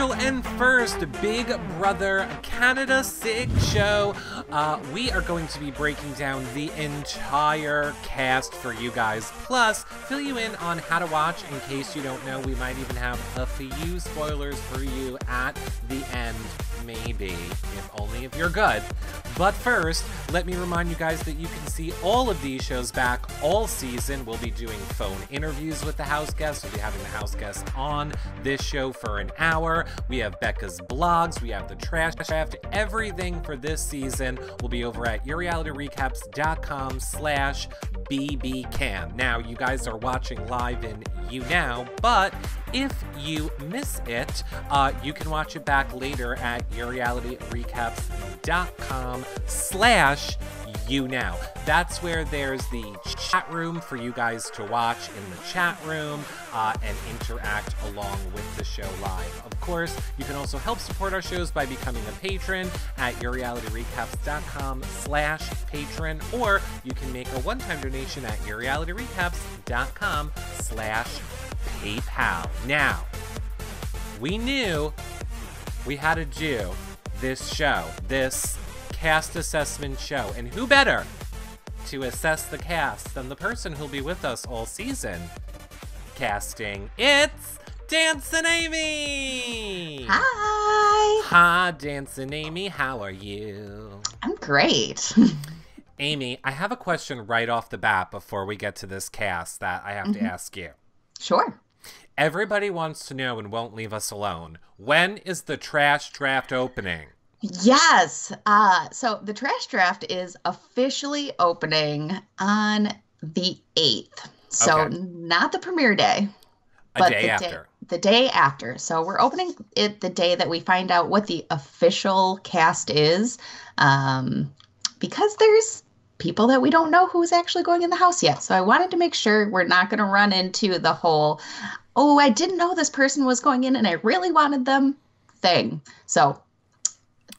official and first Big Brother Canada 6 show. We are going to be breaking down the entire cast for you guys, plus fill you in on how to watch in case you don't know. We might even have a few spoilers for you at the end, maybe, if only if you're good. But first, let me remind you guys that you can see all of these shows back all season. We'll be doing phone interviews with the house guests. We'll be having the house guests on this show for an hour. We have Becca's blogs. We have the trash draft. Everything for this season will be over at yourrealityrecaps.com/bbcan. Now, you guys are watching live in YouNow, but if you miss it, you can watch it back later at yourrealityrecaps.com/YouNow. That's where there's the chat room for you guys to watch in the chat room and interact along with the show live. Of course, you can also help support our shows by becoming a patron at yourrealityrecaps.com/patron, or you can make a one-time donation at yourrealityrecaps.com/PayPal. Now, we knew we had to do this show, this cast assessment show, and who better to assess the cast than the person who'll be with us all season casting? It's Dancing Amy! Hi! Hi, Dancing Amy. How are you? I'm great. Amy, I have a question right off the bat before we get to this cast that I have to ask you. Sure. Everybody wants to know and won't leave us alone. When is the trash draft opening? Yes. So the trash draft is officially opening on the 8th. So not the premiere day. A day after. The day after. So we're opening it the day that we find out what the official cast is. Because there's people that we don't know who's actually going in the house yet. So I wanted to make sure we're not going to run into the whole, oh, I didn't know this person was going in and I really wanted them thing. So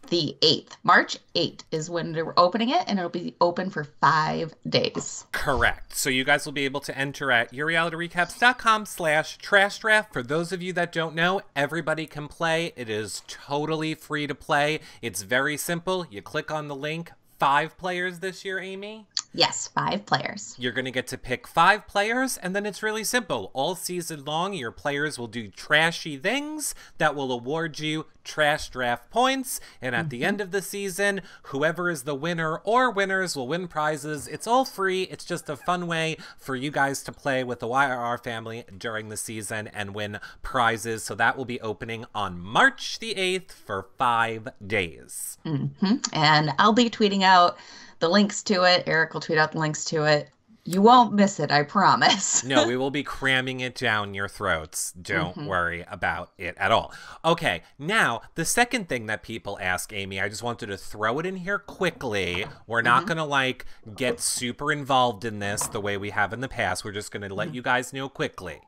the 8th, March 8th is when we're opening it, and it'll be open for 5 days. Correct. So you guys will be able to enter at yourrealityrecaps.com/trash draft. For those of you that don't know, everybody can play. It is totally free to play. It's very simple. You click on the link. 5 players this year, Amy? Yes, 5 players. You're going to get to pick 5 players, and then it's really simple. All season long, your players will do trashy things that will award you trash draft points, and at the end of the season, whoever is the winner or winners will win prizes. It's all free. It's just a fun way for you guys to play with the YRR family during the season and win prizes. So that will be opening on March the 8th for 5 days. And I'll be tweeting out the links to it. Eric will tweet out the links to it. You won't miss it, I promise. No, we will be cramming it down your throats. Don't worry about it at all. Okay, now, the second thing that people ask, Amy, I just wanted to throw it in here quickly. We're not going to, like, get super involved in this the way we have in the past. We're just going to let you guys know quickly.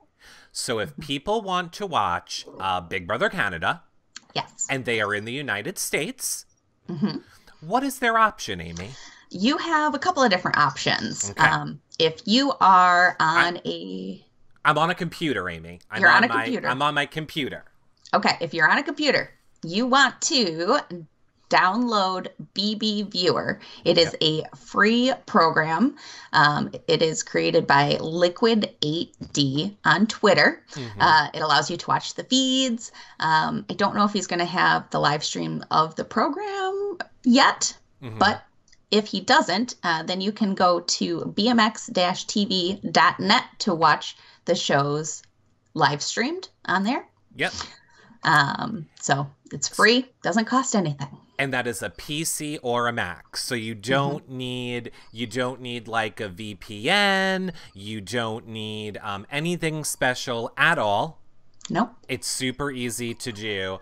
So if people want to watch Big Brother Canada, yes, and they are in the United States, what is their option, Amy? You have a couple of different options. Okay. If you are on I'm on a computer, Amy. You're on a computer. I'm on my computer. Okay. If you're on a computer, you want to download BB Viewer. It is a free program. It is created by Liquid8D on Twitter. It allows you to watch the feeds. I don't know if he's going to have the live stream of the program yet, but if he doesn't, then you can go to bmx-tv.net to watch the shows live streamed on there. Yep. So it's free, doesn't cost anything. And that is a PC or a Mac. So you don't need like a VPN. You don't need anything special at all. Nope. It's super easy to do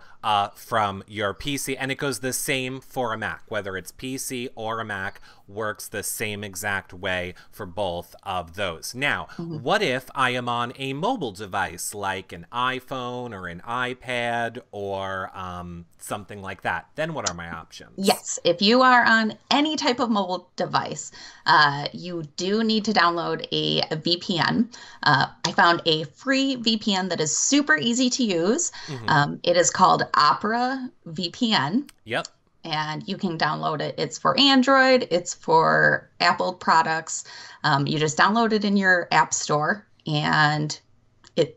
from your PC, and it goes the same for a Mac. Whether it's PC or a Mac, works the same exact way for both of those. Now, what if I am on a mobile device like an iPhone or an iPad or something like that? Then what are my options? Yes, if you are on any type of mobile device, you do need to download a VPN. I found a free VPN that is super super easy to use. It is called Opera VPN. Yep. And you can download it. It's for Android. It's for Apple products. You just download it in your app store, and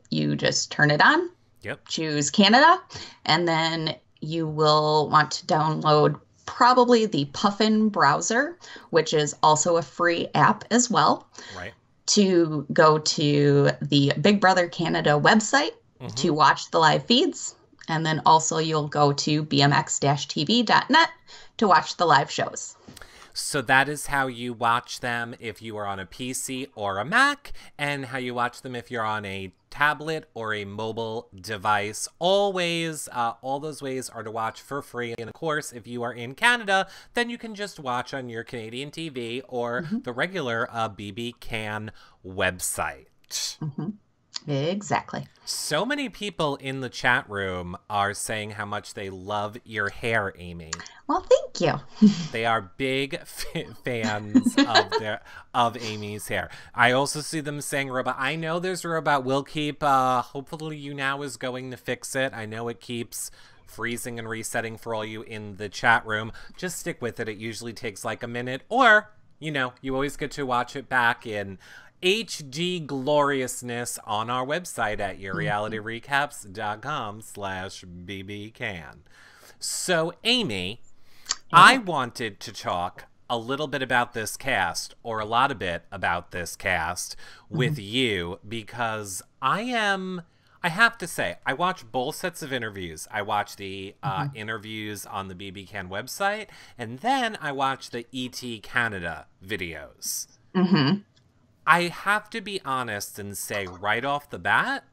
you just turn it on. Yep. Choose Canada, and then you will want to download probably the Puffin browser, which is also a free app as well. Right. To go to the Big Brother Canada website to watch the live feeds. And then also you'll go to bmx-tv.net to watch the live shows. So that is how you watch them if you are on a PC or a Mac, and how you watch them if you're on a tablet or a mobile device. Always, all those ways are to watch for free. And of course, if you are in Canada, then you can just watch on your Canadian TV or the regular BB Can website. Exactly. So many people in the chat room are saying how much they love your hair, Amy. Well, thank you. They are big fans of Amy's hair. I also see them saying robot. I know there's a robot. We'll keep, hopefully you now is going to fix it. I know it keeps freezing and resetting for all you in the chat room. Just stick with it. It usually takes like a minute, or, you know, you always get to watch it back in HD gloriousness on our website at yourrealityrecaps.com/bbcan. So, Amy, I wanted to talk a little bit about this cast, or a lot of bit about this cast with you, because I have to say, I watch both sets of interviews. I watch the interviews on the BB Can website, and then I watch the ET Canada videos. I have to be honest and say right off the bat,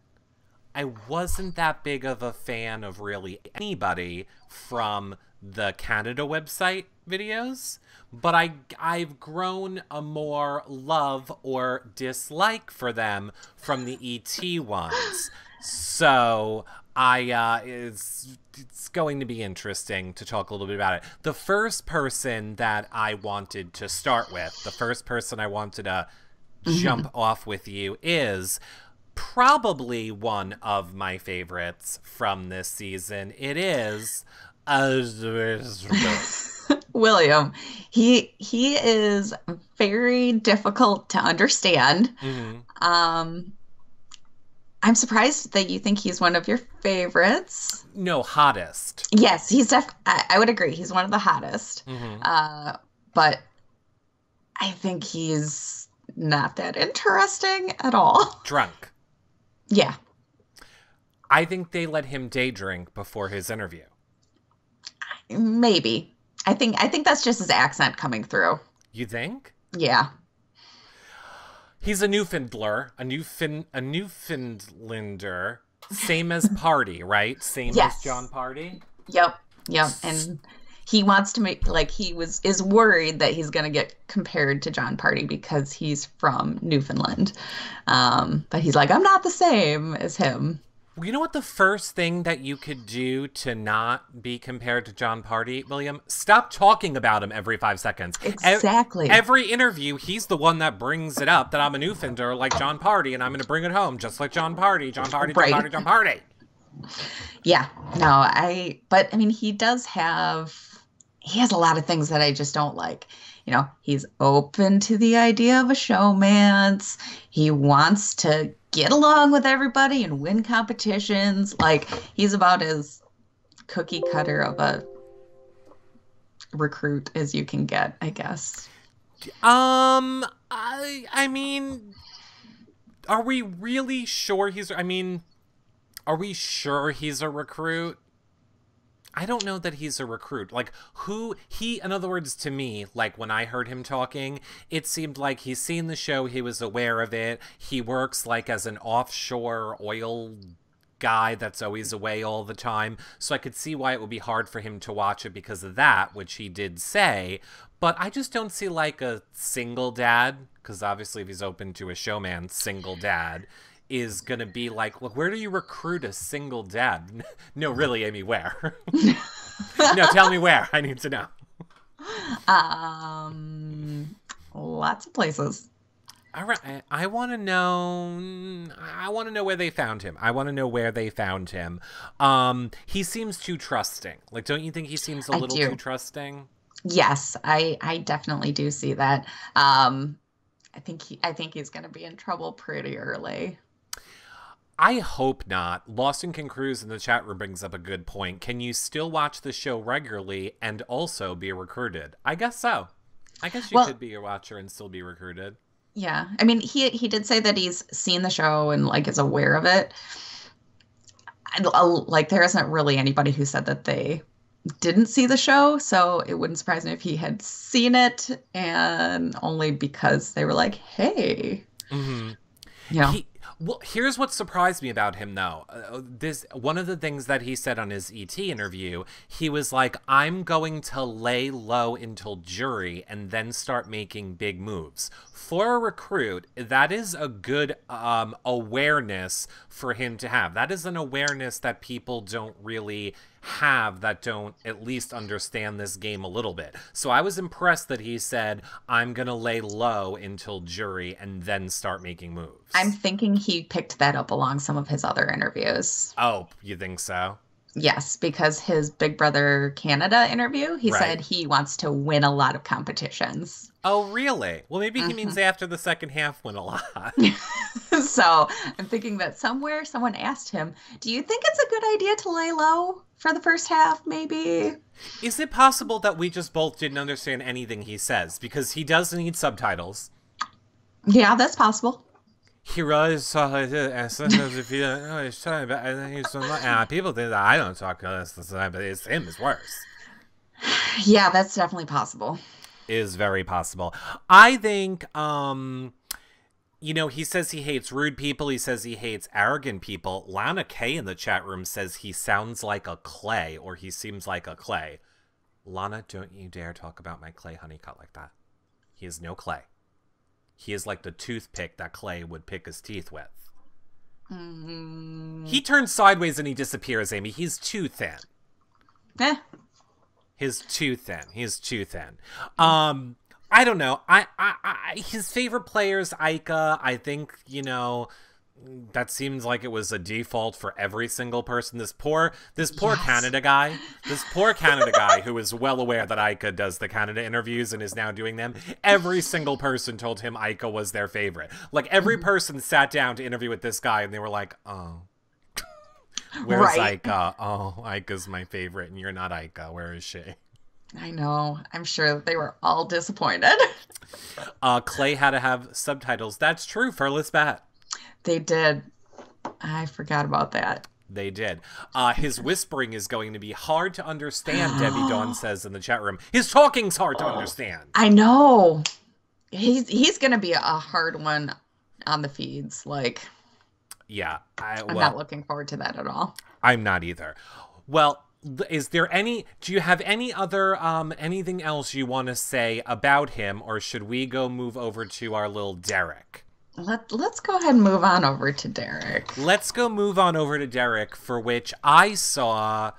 I wasn't that big of a fan of really anybody from the Canada website videos, but I've grown a more love or dislike for them from the ET ones. So it's going to be interesting to talk a little bit about it. The first person that I wanted to start with, the first person I wanted to jump off with you is probably one of my favorites from this season. It is William. He is very difficult to understand. I'm surprised that you think he's one of your favorites. No, hottest. Yes, he's I would agree. He's one of the hottest. But I think he's not that interesting at all. Drunk. Yeah. I think they let him day drink before his interview. Maybe. I think that's just his accent coming through. You think? Yeah. He's a Newfoundlander, a Newfoundlander, same as Party, right? Same as John Party? Yep. And he wants to make, like, is worried that he's going to get compared to John Party because he's from Newfoundland. But he's like, I'm not the same as him. You know what the first thing that you could do to not be compared to John Party, William? Stop talking about him every 5 seconds. Exactly. Every interview, he's the one that brings it up that I'm a Newfoundlander like John Party, and I'm going to bring it home just like John Party, John Party, John Party, John Party. Yeah. No, but I mean, he has a lot of things that I just don't like. You know, he's open to the idea of a showmance. He wants to get along with everybody and win competitions. Like, he's about as cookie cutter of a recruit as you can get, I guess. I mean, are we really sure are we sure he's a recruit? I don't know that he's a recruit. Like, in other words, to me, like, when I heard him talking, it seemed like he's seen the show, he was aware of it, he works, like, as an offshore oil guy that's always away all the time, so I could see why it would be hard for him to watch it because of that, which he did say, but I just don't see, like, a single dad, because obviously if he's open to a showman, single dad, is going to be like, look, where do you recruit a single dad? No, really, Amy, where? No, tell me where. I need to know. Lots of places. All right, I want to know. I want to know where they found him. I want to know where they found him. He seems too trusting. Like, don't you think he seems a little too trusting? Yes, I definitely do see that. I think he's going to be in trouble pretty early. I hope not. Lost and Can Cruise in the chat room brings up a good point. Can you still watch the show regularly and also be recruited? I guess so. I guess you could be a watcher and still be recruited. Yeah. I mean, he did say that he's seen the show and like is aware of it. Like there isn't really anybody who said that they didn't see the show, so it wouldn't surprise me if he had seen it and only because they were like, hey. Mm-hmm. You know. Well, here's what surprised me about him, though. One of the things that he said on his ET interview, he was like, I'm going to lay low until jury and then start making big moves. For a recruit, that is a good awareness for him to have. That is an awareness that people don't really have, that don't at least understand this game a little bit. So I was impressed that he said, I'm going to lay low until jury and then start making moves. I'm thinking he picked that up along some of his other interviews. Oh, you think so? Yes, because his Big Brother Canada interview, he said he wants to win a lot of competitions. Oh, really? Well, maybe he means after the second half win a lot. So I'm thinking that somewhere someone asked him, do you think it's a good idea to lay low for the first half, maybe? Is it possible that we just both didn't understand anything he says? Because he does need subtitles. Yeah, that's possible. He really saw it, and sometimes if you don't know what he's talking about, and people think that I don't talk this, but it's him is worse. Yeah, that's definitely possible. Is very possible. I think, you know, he says he hates rude people. He says he hates arrogant people. Lana K in the chat room says he sounds like a Clay, or he seems like a Clay. Lana, don't you dare talk about my Clay Honeycutt like that. He is no Clay. He is like the toothpick that Clay would pick his teeth with. He turns sideways and he disappears, Amy. He's too thin. He's too thin. He's too thin. I don't know. His favorite player's Ica. I think, you know, that seems like it was a default for every single person. This poor Canada guy. This poor Canada guy who is well aware that Ica does the Canada interviews and is now doing them. Every single person told him Ica was their favorite. Like, every person sat down to interview with this guy and they were like, oh. Where's Ica? Oh, Ica's my favorite and you're not Ica. Where is she? I know. I'm sure they were all disappointed. Clay had to have subtitles. That's true. Fearless Bat. They did. I forgot about that. They did. His whispering is going to be hard to understand, Debbie Dawn says in the chat room. His talking's hard to understand. I know. He's going to be a hard one on the feeds. Like, yeah. I'm not looking forward to that at all. I'm not either. Well, is there do you have any other, anything else you want to say about him, or should we move over to our little Derrick? Let's go ahead and move on over to Derrick. Let's go move on over to Derrick, for which I saw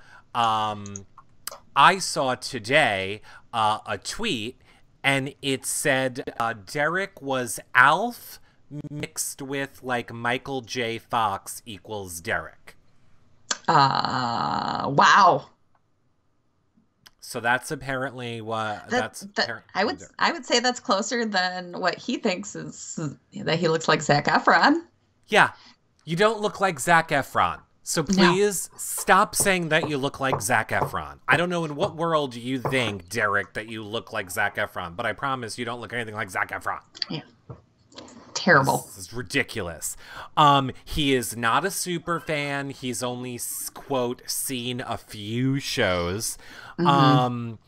today a tweet, and it said Derrick was Alf mixed with like Michael J. Fox equals Derrick. Wow. So that's apparently what I would say that's closer than what he thinks is that he looks like Zac Efron. Yeah, you don't look like Zac Efron. So please stop saying that you look like Zac Efron. I don't know in what world you think, Derrick, that you look like Zac Efron, but I promise you don't look anything like Zac Efron. Yeah. Terrible. This is ridiculous. He is not a super fan. He's only, quote, seen a few shows. And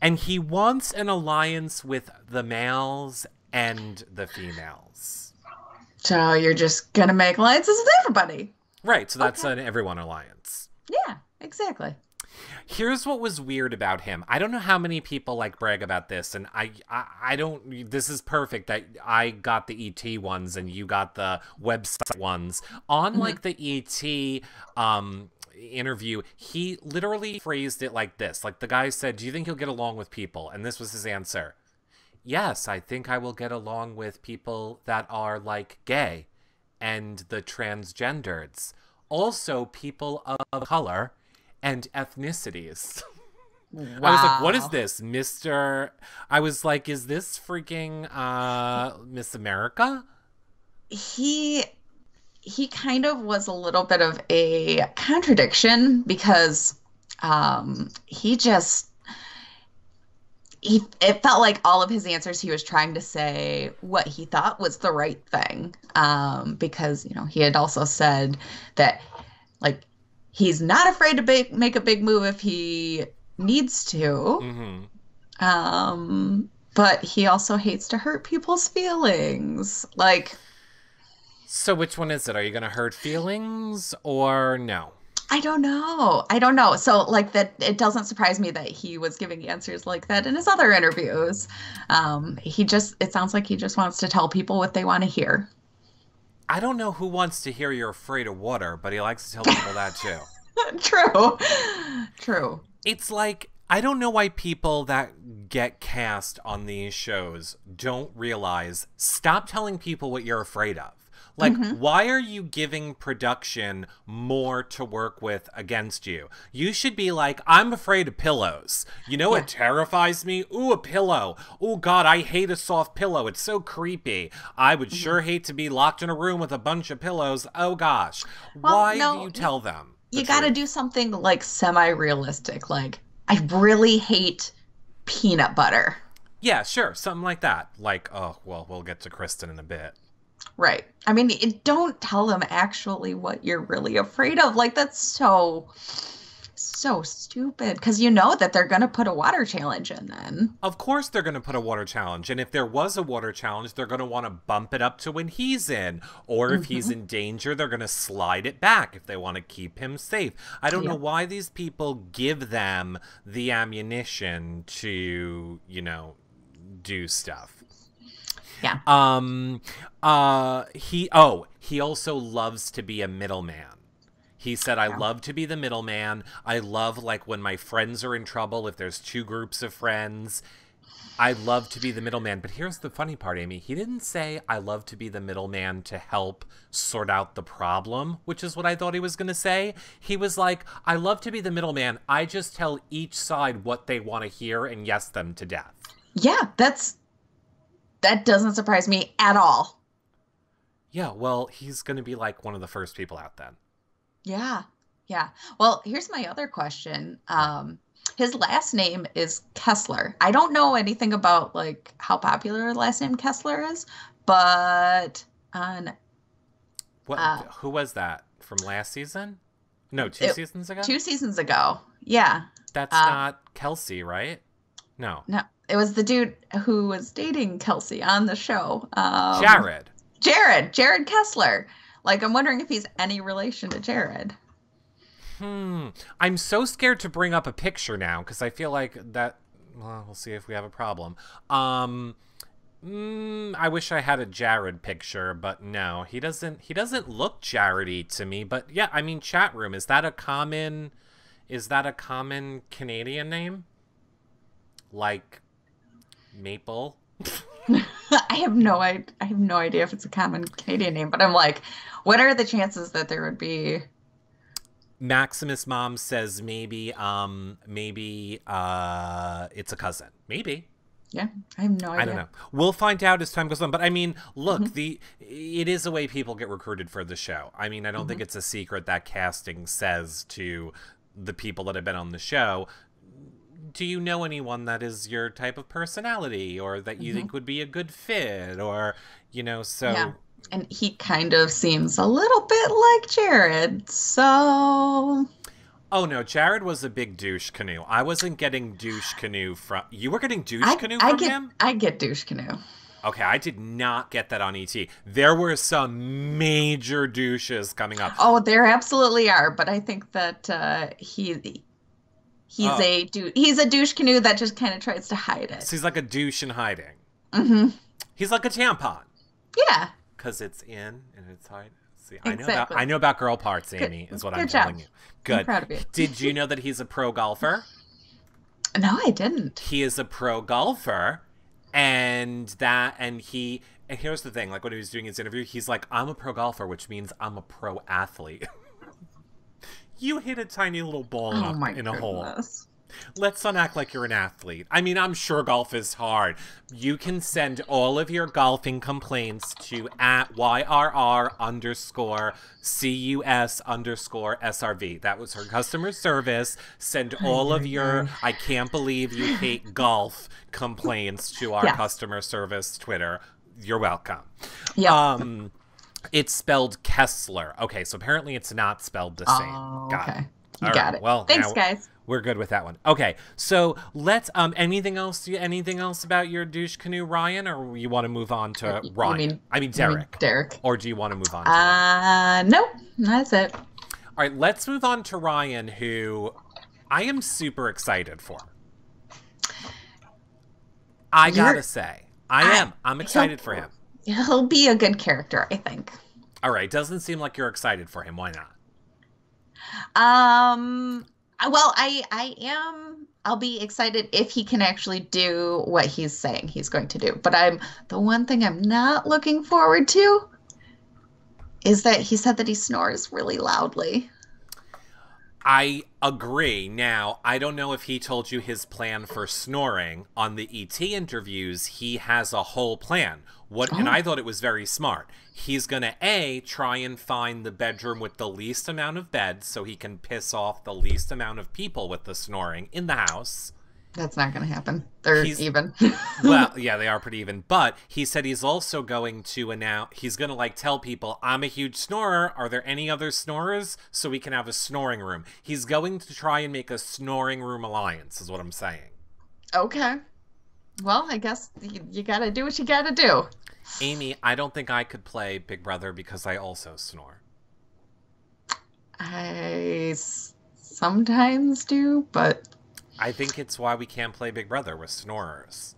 he wants an alliance with the males and the females. So you're just going to make alliances with everybody. Right. So that's an everyone alliance. Yeah, exactly. Here's what was weird about him. I don't know how many people like brag about this, and I don't. This is perfect that I got the ET ones and you got the website ones. On like the ET interview, he literally phrased it like this. Like the guy said, "Do you think he'll get along with people?" And this was his answer: yes, I think I will get along with people that are like gay and the transgenders. Also, people of color and ethnicities. Wow. I was like, what is this, Mr. I was like, is this freaking Miss America? He kind of was a little bit of a contradiction because he just it felt like all of his answers he was trying to say what he thought was the right thing, because he had also said that like he's not afraid to make a big move if he needs to. But he also hates to hurt people's feelings. Like, so which one is it? Are you gonna hurt feelings or no? I don't know. So like that, it doesn't surprise me that he was giving answers like that in his other interviews. It sounds like he just wants to tell people what they want to hear. I don't know who wants to hear you're afraid of water, but he likes to tell people that too. True. It's like, I don't know why people that get cast on these shows don't realize, stop telling people what you're afraid of. Like, why are you giving production more to work with against you? You should be like, I'm afraid of pillows. You know what terrifies me? Ooh, a pillow. Oh, God, I hate a soft pillow. It's so creepy. I would sure hate to be locked in a room with a bunch of pillows. Oh, gosh. Well, why do you tell them? You got to do something like semi-realistic. Like, I really hate peanut butter. Yeah, sure. Something like that. Like, oh, well, we'll get to Kirsten in a bit. Right. I mean, don't tell them actually what you're really afraid of. Like, that's so stupid. Because you know that they're going to put a water challenge in then. Of course they're going to put a water challenge. And if there was a water challenge, they're going to want to bump it up to when he's in. Or if he's in danger, they're going to slide it back if they want to keep him safe. I don't know why these people give them the ammunition to, do stuff. Yeah. He also loves to be a middleman. He said, I love to be the middleman. I love, like, when my friends are in trouble, if there's two groups of friends, I love to be the middleman. But here's the funny part, Amy. He didn't say, I love to be the middleman to help sort out the problem, which is what I thought he was going to say. He was like, I love to be the middleman. I just tell each side what they want to hear and yes them to death. Yeah, that doesn't surprise me at all. Yeah, well, he's going to be like one of the first people out then. Yeah. Well, here's my other question. His last name is Kessler. I don't know anything about like how popular the last name Kessler is, but who was that from last season? No, 2 seasons ago? 2 seasons ago. Yeah. That's not Kelsey, right? No. It was the dude who was dating Kelsey on the show. Jared Kessler. Like, I'm wondering if he's any relation to Jared. I'm so scared to bring up a picture now because I feel like that. Well, we'll see if we have a problem. I wish I had a Jared picture, but no, he doesn't look Jared-y to me. But yeah, I mean, chat room, is that a common Canadian name? Like Maple? I have no idea if it's a common Canadian name, but I'm like, what are the chances that there would be? Maximus Mom says maybe it's a cousin. Maybe. Yeah, I have no idea. I don't know. We'll find out as time goes on. But I mean, look, it is a way people get recruited for the show. I mean, I don't think it's a secret that casting says to the people that have been on the show, do you know anyone that is your type of personality or that you think would be a good fit or, so. Yeah. And he kind of seems a little bit like Jared, so. Oh, no, Jared was a big douche canoe. I wasn't getting douche canoe from. You were getting douche canoe from him? I get douche canoe. Okay, I did not get that on ET. There were some major douches coming up. Oh, there absolutely are, but I think that he's a douche canoe that just kind of tries to hide it. So he's like a douche in hiding. Mm-hmm. He's like a tampon. Yeah. Because it's in and it's hiding. See, exactly. I know about girl parts, Amy, is what I'm telling you. Good. I'm proud of you. Did you know that he's a pro golfer? No, I didn't. He is a pro golfer, And here's the thing, like when he was doing his interview, he's like, I'm a pro golfer, which means I'm a pro athlete. You hit a tiny little ball in a hole. Let's not act like you're an athlete. I mean, I'm sure golf is hard. You can send all of your golfing complaints to @YRR_CUS_SRV. That was her customer service. Send all of your I can't believe you hate golf complaints to our customer service Twitter. You're welcome. Yeah. It's spelled Kessler. Okay, so apparently it's not spelled the same. Okay. You got it. Well, thanks, guys. We're good with that one. Okay, so let's anything else about your douche canoe, Ryan, or you want to move on to Ryan? Derrick. Derrick. Or do you want to move on to no, that's it. All right, let's move on to Ryan, who I am super excited for. I gotta say, I'm excited for him. He'll be a good character, I think. All right, doesn't seem like you're excited for him. Why not? Well, I am. I'll be excited if he can actually do what he's saying he's going to do. But the one thing I'm not looking forward to is that he said that he snores really loudly. I agree. Now, I don't know if he told you his plan for snoring. On the ET interviews, he has a whole plan. And I thought it was very smart. He's going to, try and find the bedroom with the least amount of beds so he can piss off the least amount of people with the snoring in the house. That's not going to happen. They're even. Well, yeah, they are pretty even. But he said he's also going to he's going to tell people, I'm a huge snorer. Are there any other snorers? So we can have a snoring room. He's going to try and make a snoring room alliance, is what I'm saying. Okay. Well, I guess you got to do what you got to do. Amy, I don't think I could play Big Brother because I also snore. I sometimes do, but I think it's why we can't play Big Brother with snorers.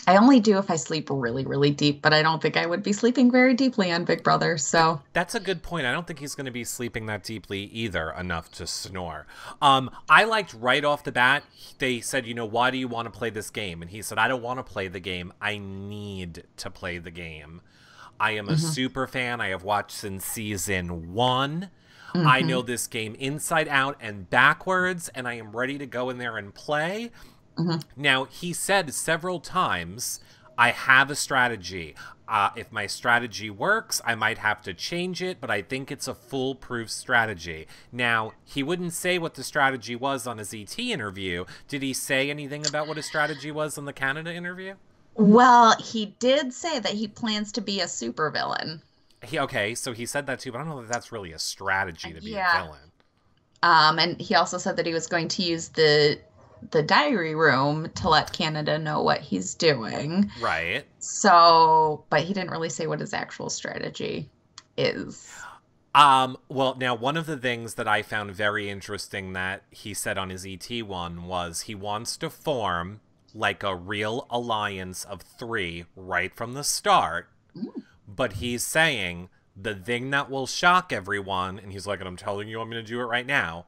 I only do if I sleep really, really deep, but I don't think I would be sleeping very deeply on Big Brother, so. That's a good point. I don't think he's going to be sleeping that deeply either, enough to snore. I liked right off the bat, they said, why do you want to play this game? And he said, I don't want to play the game. I need to play the game. I am a super fan. I have watched since season 1. I know this game inside out and backwards, and I am ready to go in there and play. Now, he said several times, I have a strategy. If my strategy works, I might have to change it, but I think it's a foolproof strategy. Now, he wouldn't say what the strategy was on his ET interview. Did he say anything about what his strategy was on the Canada interview? Well, he did say that he plans to be a supervillain. Okay, so he said that too, but I don't know if that's really a strategy to be a villain. And he also said that he was going to use the diary room to let Canada know what he's doing. Right. So, but he didn't really say what his actual strategy is. Well, now, one of the things that I found very interesting that he said on his ET one was he wants to form like a real alliance of 3 right from the start. But he's saying the thing that will shock everyone, and he's like, and I'm telling you I'm going to do it right now,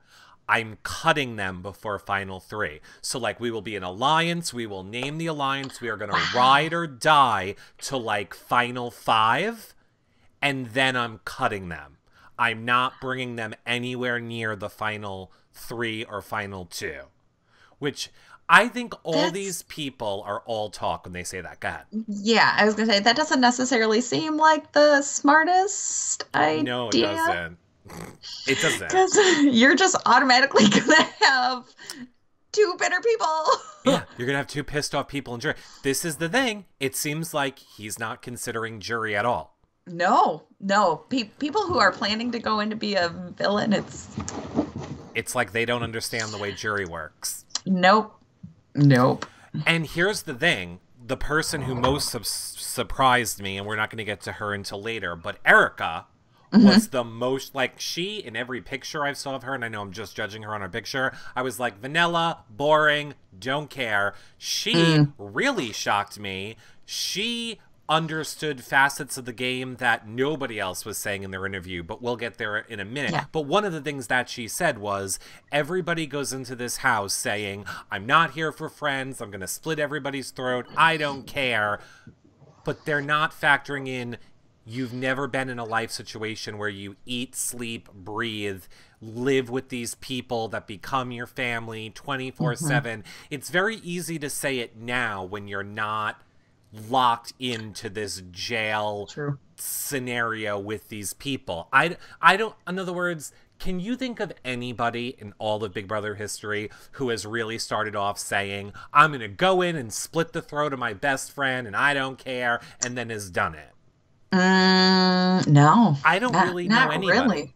I'm cutting them before final 3. So, we will be an alliance. We will name the alliance. We are going to ride or die to, final 5. And then I'm cutting them. I'm not bringing them anywhere near the final 3 or final 2. Which I think these people are all talk when they say that. Go ahead. Yeah, I was going to say, that doesn't necessarily seem like the smartest idea. No, it doesn't. It doesn't. Because you're just automatically going to have 2 bitter people. Yeah, you're going to have 2 pissed off people in jury. This is the thing. It seems like he's not considering jury at all. No. People who are planning to go in to be a villain, it's like they don't understand the way jury works. Nope. And here's the thing. The person who most surprised me, and we're not going to get to her until later, but Erica was the most, she, in every picture I saw of her, and I know I'm just judging her on her picture, I was like, vanilla, boring, don't care. She really shocked me. She understood facets of the game that nobody else was saying in their interview, but we'll get there in a minute. Yeah. But one of the things that she said was, everybody goes into this house saying, I'm not here for friends, I'm going to split everybody's throat, I don't care. But they're not factoring in, you've never been in a life situation where you eat, sleep, breathe, live with these people that become your family 24/7. It's very easy to say it now when you're not locked into this jail scenario with these people. I don't, in other words, can you think of anybody in all of Big Brother history who has really started off saying, I'm going to go in and split the throat of my best friend and I don't care, and then has done it? No. I don't really know anybody. Really.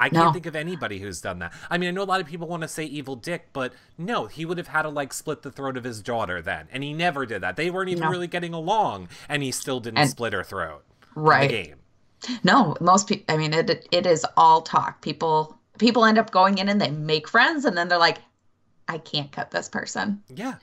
I can't think of anybody who's done that. I mean, I know a lot of people want to say evil Dick, but no, he would have had to, like, split the throat of his daughter then. And he never did that. They weren't even really getting along, and he still didn't split her throat in the game. No, most people, I mean, it is all talk. People end up going in and they make friends, and then they're like, I can't cut this person. Yeah.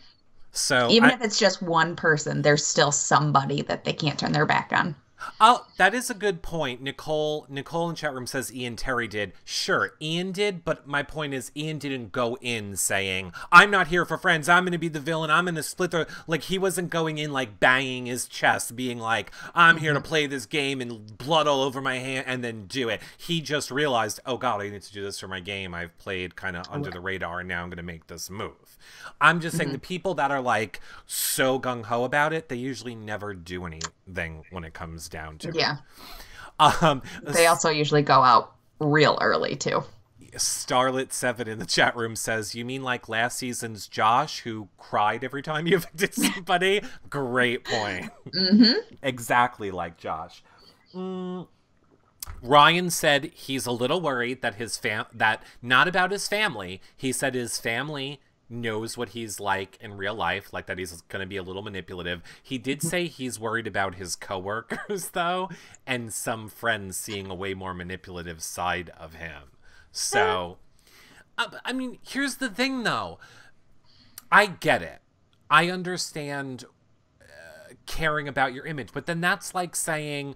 So even if it's just one person, there's still somebody that they can't turn their back on. Oh, that is a good point. Nicole in chat room says Ian Terry did. Sure, Ian did, but my point is Ian didn't go in saying, I'm not here for friends, I'm going to be the villain, I'm going to split their... Like, he wasn't going in, like, banging his chest, being like, I'm here to play this game and blood all over my hand, and then do it. He just realized, oh god, I need to do this for my game. I've played kind of under the radar, and now I'm going to make this move. I'm just saying the people that are, like, so gung-ho about it, they usually never do anything when it comes down to it. They also usually go out real early, too. Starlet7 in the chat room says, you mean like last season's Josh, who cried every time you evicted somebody? Great point. Exactly like Josh. Ryan said he's a little worried that that not about his family. He said his family knows what he's like in real life, like that he's going to be a little manipulative. He did say he's worried about his coworkers, though, and some friends seeing a way more manipulative side of him. So, I mean, here's the thing, though. I get it. I understand caring about your image, but then that's like saying,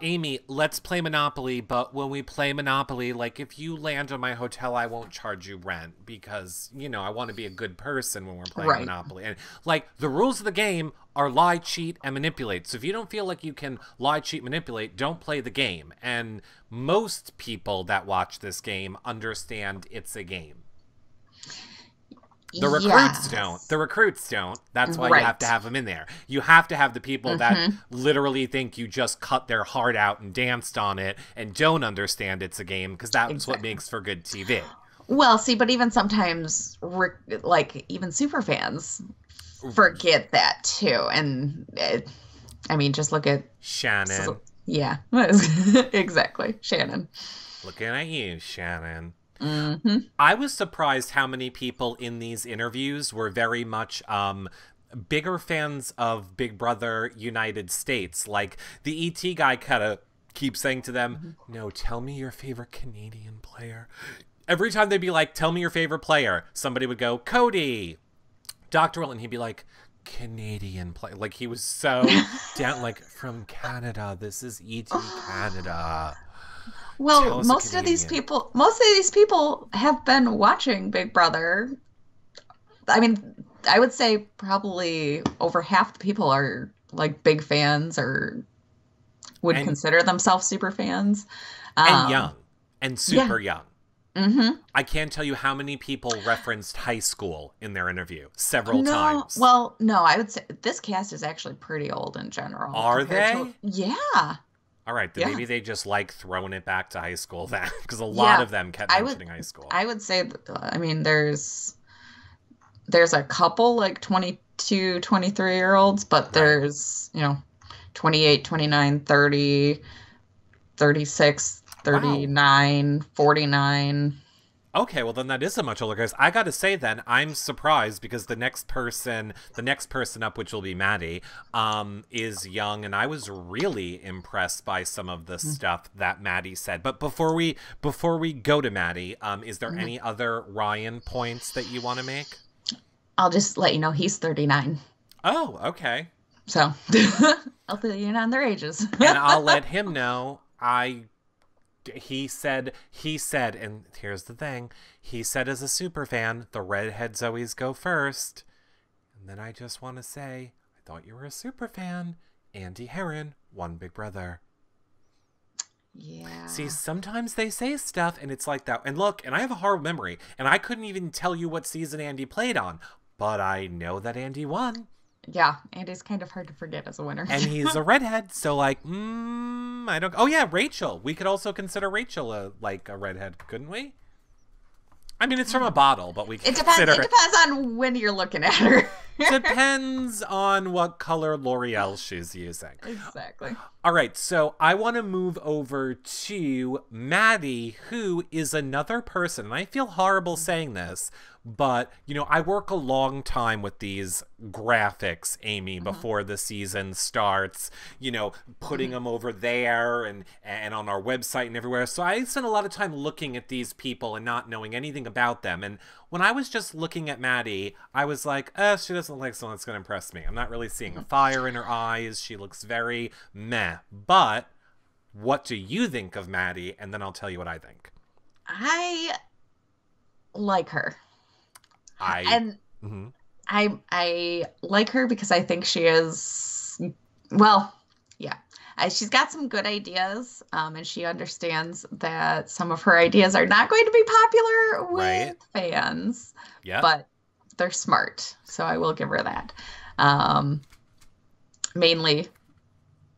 Amy, let's play Monopoly, but when we play Monopoly, like, if you land on my hotel, I won't charge you rent because, you know, I want to be a good person when we're playing Monopoly. And, like, the rules of the game are lie, cheat, and manipulate. So if you don't feel like you can lie, cheat, manipulate, don't play the game. And most people that watch this game understand it's a game. The recruits don't. The recruits don't. That's why you have to have them in there. You have to have the people that literally think you just cut their heart out and danced on it and don't understand it's a game, because that's what makes for good TV. Well, see, but even sometimes, like, even super fans forget that, too. And, I mean, just look at... Shannon. Yeah, exactly. Shannon. Looking at you, Shannon. I was surprised how many people in these interviews were very much bigger fans of Big Brother United States. Like, the ET guy kind of keeps saying to them, no, tell me your favorite Canadian player. Every time they'd be like, tell me your favorite player, somebody would go, Cody. Dr. Will, and he'd be like, Canadian player. Like, he was so down, like, from Canada. This is ET Canada. Well, most of these people have been watching Big Brother. I mean, I would say probably over half the people are like big fans or would consider themselves super fans. And young. And super young. I can't tell you how many people referenced high school in their interview several times. Well, no, I would say this cast is actually pretty old in general. Are they? Yeah. All right, then maybe they just like throwing it back to high school then, because a lot of them kept mentioning high school. I would say, I mean, there's a couple like 22, 23-year-olds, but there's, you know, 28, 29, 30, 36, 39, 49. Okay, well then that is a much older guys. I gotta say then, I'm surprised because the next person up, which will be Maddie, is young, and I was really impressed by some of the stuff that Maddie said. But before we go to Maddie, is there any other Ryan points that you want to make? I'll just let you know he's 39. Oh, okay. So I'll fill you in on their ages. And I'll let him know he said, and here's the thing, he said as a super fan, the redheads always go first. And then I just want to say, I thought you were a super fan. Andy Herron won Big Brother. Yeah. See, sometimes they say stuff and it's like that. And look, and I have a horrible memory, and I couldn't even tell you what season Andy played on, but I know that Andy won. Yeah, Andy's kind of hard to forget as a winner. And he's a redhead, so like, I don't. Oh yeah, Rachel. We could also consider Rachel a redhead, couldn't we? I mean, it's from a bottle, but we can consider it depends on when you're looking at her. Depends on what color L'Oreal she's using. Exactly. All right, so I want to move over to Maddie, who is another person, and I feel horrible saying this, but, you know, I work a long time with these graphics, Amy, before the season starts, you know, putting them over there and on our website and everywhere. So I spent a lot of time looking at these people and not knowing anything about them. And when I was just looking at Maddie, I was like, she doesn't look like someone that's going to impress me. I'm not really seeing a fire in her eyes. She looks very meh. But what do you think of Maddie? And then I'll tell you what I think. I like her. I like her because I think she is, well, yeah. She's got some good ideas, and she understands that some of her ideas are not going to be popular with fans. Yeah. But they're smart, so I will give her that. Mainly,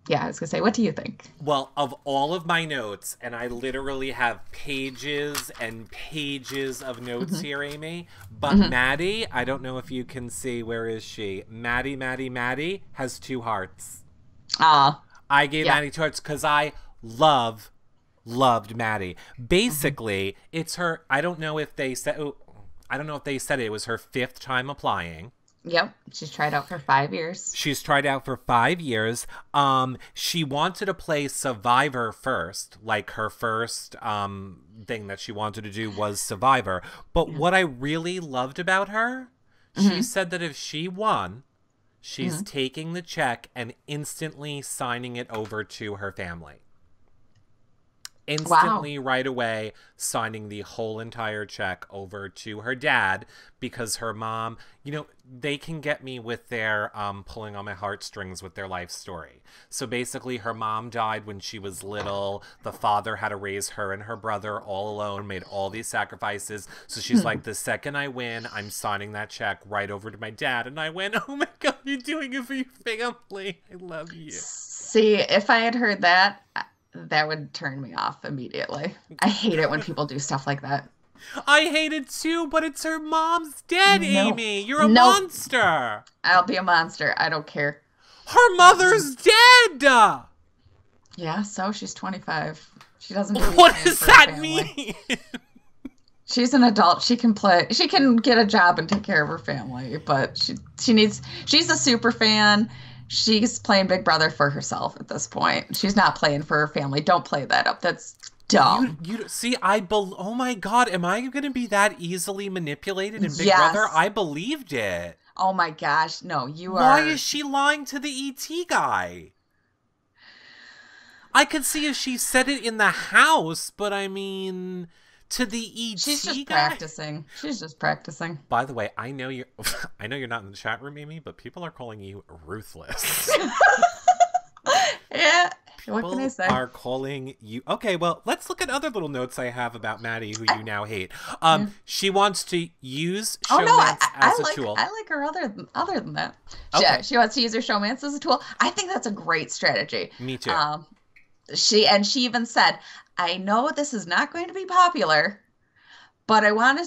yeah, I was going to say, what do you think? Well, of all of my notes, and I literally have pages and pages of notes here, Amy, but Maddie, I don't know if you can see, where is she? Maddie has 2 hearts. I gave Maddie 2 hearts because I loved Maddie. Basically, it's her, I don't know if they said it was her 5th time applying. Yep. She's tried out for 5 years. She's tried out for 5 years. She wanted to play Survivor first. Like, her first thing that she wanted to do was Survivor. But what I really loved about her, she said that if she won, she's taking the check and instantly signing it over to her family. Instantly, right away, signing the whole entire check over to her dad, because her mom, you know, they can get me with their pulling on my heartstrings with their life story. So basically, her mom died when she was little. The father had to raise her and her brother all alone, made all these sacrifices. So she's like, the second I win, I'm signing that check right over to my dad. And I went, oh my God, you're doing it for your family. I love you. See, if I had heard that, that would turn me off immediately. I hate it when people do stuff like that. I hate it too, but it's her mom's dead, Amy. You're a monster. I'll be a monster. I don't care. Her mother's dead. Yeah, so she's 25. She doesn't. What does that mean? She's an adult. She can play. She can get a job and take care of her family, but she's a super fan. She's playing Big Brother for herself at this point. She's not playing for her family. Don't play that up. That's dumb. You see, oh my God, am I going to be that easily manipulated in Big Brother? I believed it. Oh my gosh, no, you are. Why is she lying to the ET guy? I could see if she said it in the house, but I mean, to the ET She's just guy? practicing. She's just practicing. By the way, I know you're not in the chat room, Amy, but people are calling you ruthless. Yeah. What can I say? Are calling you. Okay, well, let's look at other little notes I have about Maddie, who you now hate. She wants to use showmance as a tool. I like her other than that. Okay. She wants to use her showmance as a tool. I think that's a great strategy. Me too. She even said, I know this is not going to be popular, but I want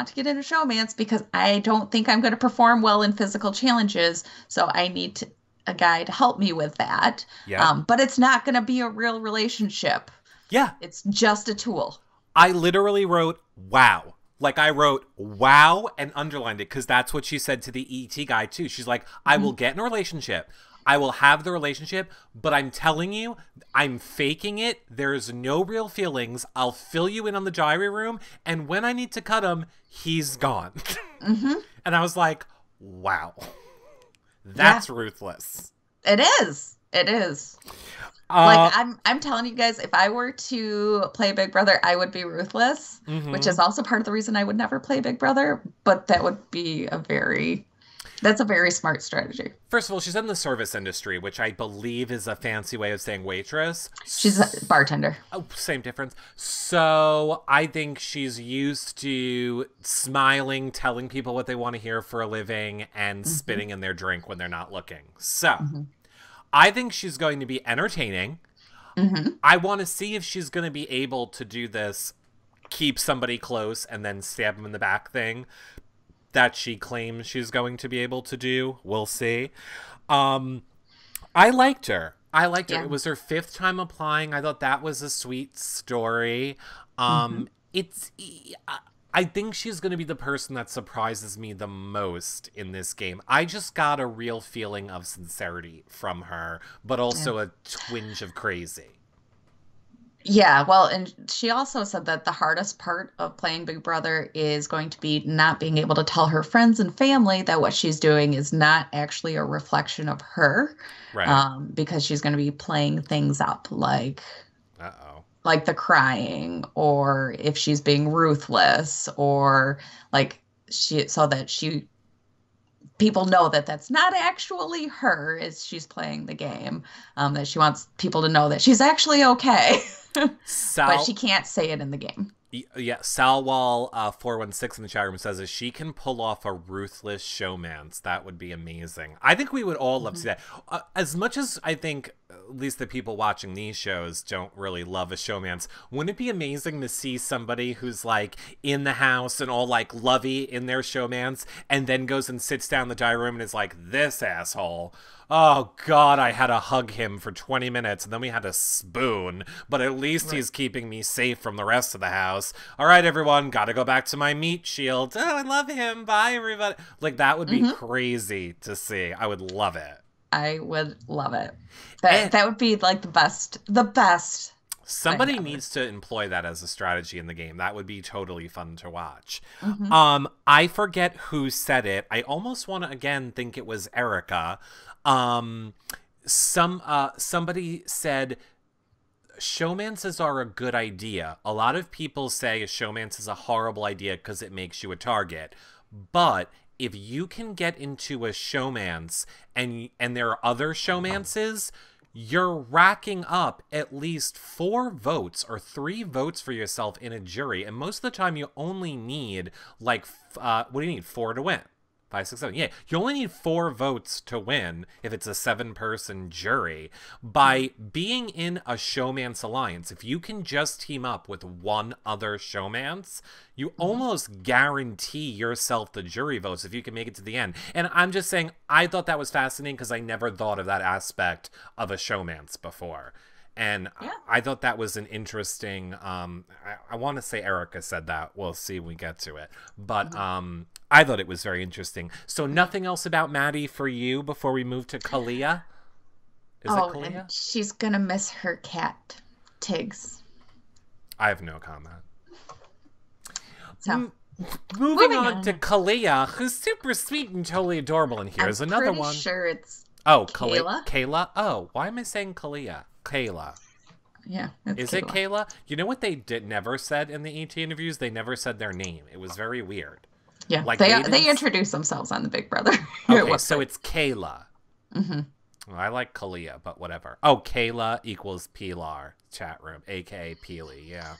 to get into showmance because I don't think I'm going to perform well in physical challenges. So I need a guy to help me with that. Yeah. But it's not going to be a real relationship. Yeah. It's just a tool. I literally wrote, wow. Like, I wrote, wow, and underlined it, because that's what she said to the ET guy, too. She's like, I will get in a relationship. I will have the relationship, but I'm telling you, I'm faking it. There's no real feelings. I'll fill you in on the diary room, and when I need to cut him, he's gone. And I was like, wow. That's ruthless. It is. It is. Uh, I'm telling you guys, if I were to play Big Brother, I would be ruthless, which is also part of the reason I would never play Big Brother. But that would be that's a very smart strategy. First of all, she's in the service industry, which I believe is a fancy way of saying waitress. She's a bartender. Oh, same difference. So I think she's used to smiling, telling people what they want to hear for a living, and spitting in their drink when they're not looking. So I think she's going to be entertaining. I want to see if she's going to be able to do this, keep somebody close and then stab them in the back thing that she claims she's going to be able to do. We'll see. I liked her. Yeah. It was her 5th time applying. I thought that was a sweet story. I think she's going to be the person that surprises me the most in this game. I just got a real feeling of sincerity from her, but also a twinge of crazy. Yeah, well, and she also said that the hardest part of playing Big Brother is going to be not being able to tell her friends and family that what she's doing is not actually a reflection of her. Right. Because she's going to be playing things up like Uh-oh. like the crying, or if she's being ruthless, or like people know that that's not actually her as she's playing the game, that she wants people to know that she's actually okay. But she can't say it in the game. Yeah, Salwall 416 in the chat room says if she can pull off a ruthless showmance, that would be amazing. I think we would all love to see that. As much as I think at least the people watching these shows don't really love a showmance, wouldn't it be amazing to see somebody who's like in the house and all like lovey in their showmance and then goes and sits down in the dining room and is like, this asshole. Oh, God, I had to hug him for 20 minutes, and then we had to spoon. But at least he's keeping me safe from the rest of the house. All right, everyone, gotta go back to my meat shield. Oh, I love him. Bye, everybody. Like, that would be crazy to see. I would love it. I would love it. That would be, like, the best. Somebody needs to employ that as a strategy in the game. That would be totally fun to watch. I forget who said it. I almost want to, again, think it was Erica. Somebody said showmances are a good idea. A lot of people say a showmance is a horrible idea because it makes you a target. But if you can get into a showmance and there are other showmances, you're racking up at least 4 votes or 3 votes for yourself in a jury. And most of the time you only need like, what do you need? 4 to win. 5, 6, 7. Yeah, you only need 4 votes to win if it's a 7-person jury. By being in a showmance alliance, if you can just team up with one other showmance, you almost guarantee yourself the jury votes if you can make it to the end. And I'm just saying, I thought that was fascinating because I never thought of that aspect of a showmance before. And I thought that was an interesting, I want to say Erica said that. We'll see when we get to it. But I thought it was very interesting. So nothing else about Maddie for you before we move to Kalia? Is it Kalia? And she's going to miss her cat, Tiggs. I have no comment. So, moving on to Kalia, who's super sweet and totally adorable. And here's another one. I'm pretty sure it's Kayla. Kayla? Oh, why am I saying Kalia? Kayla. Yeah. Is Kayla. it Kayla? You know what they never said in the ET interviews? They never said their name. It was very weird. Yeah, like they introduce themselves on the Big Brother. Okay, so it's Kayla. Well, I like Kalia, but whatever. Oh, Kayla equals Pilar, chat room, a.k.a. Peely, yeah.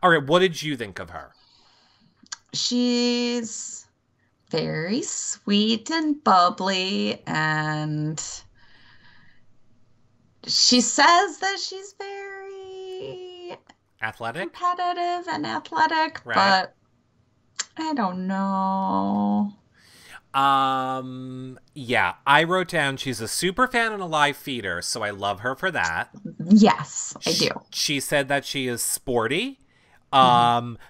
All right, what did you think of her? She's very sweet and bubbly, and she says that she's very athletic, competitive and athletic, right. But I don't know. Yeah, I wrote down she's a super fan and a live feeder, so I love her for that. Yes, I do. She said that she is sporty.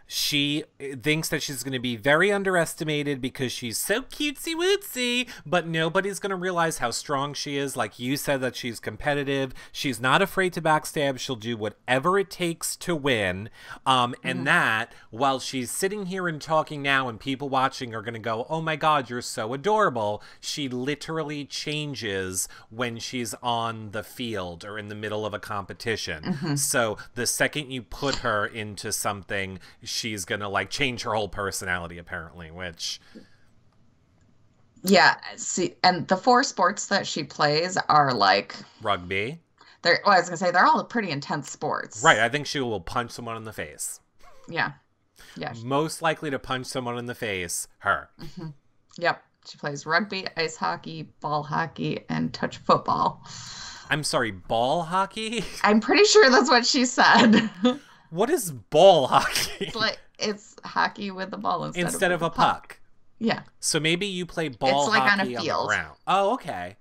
She thinks that she's going to be very underestimated because she's so cutesy wootsy, but nobody's going to realize how strong she is. Like you said, that she's competitive. She's not afraid to backstab. She'll do whatever it takes to win. And that while she's sitting here and talking now and people watching are going to go, oh my God, you're so adorable. She literally changes when she's on the field or in the middle of a competition. So the second you put her into something, she's gonna like change her whole personality apparently, which yeah, see, and the 4 sports that she plays are like rugby. I was gonna say they're all pretty intense sports. Right, I think she will punch someone in the face. Yeah. Most likely to punch someone in the face, her. Yep. She plays rugby, ice hockey, ball hockey, and touch football. I'm sorry, ball hockey? I'm pretty sure that's what she said. What is ball hockey? It's hockey with a ball instead of a puck. Yeah. So maybe you play ball like hockey on a field. On the ground. Oh, okay.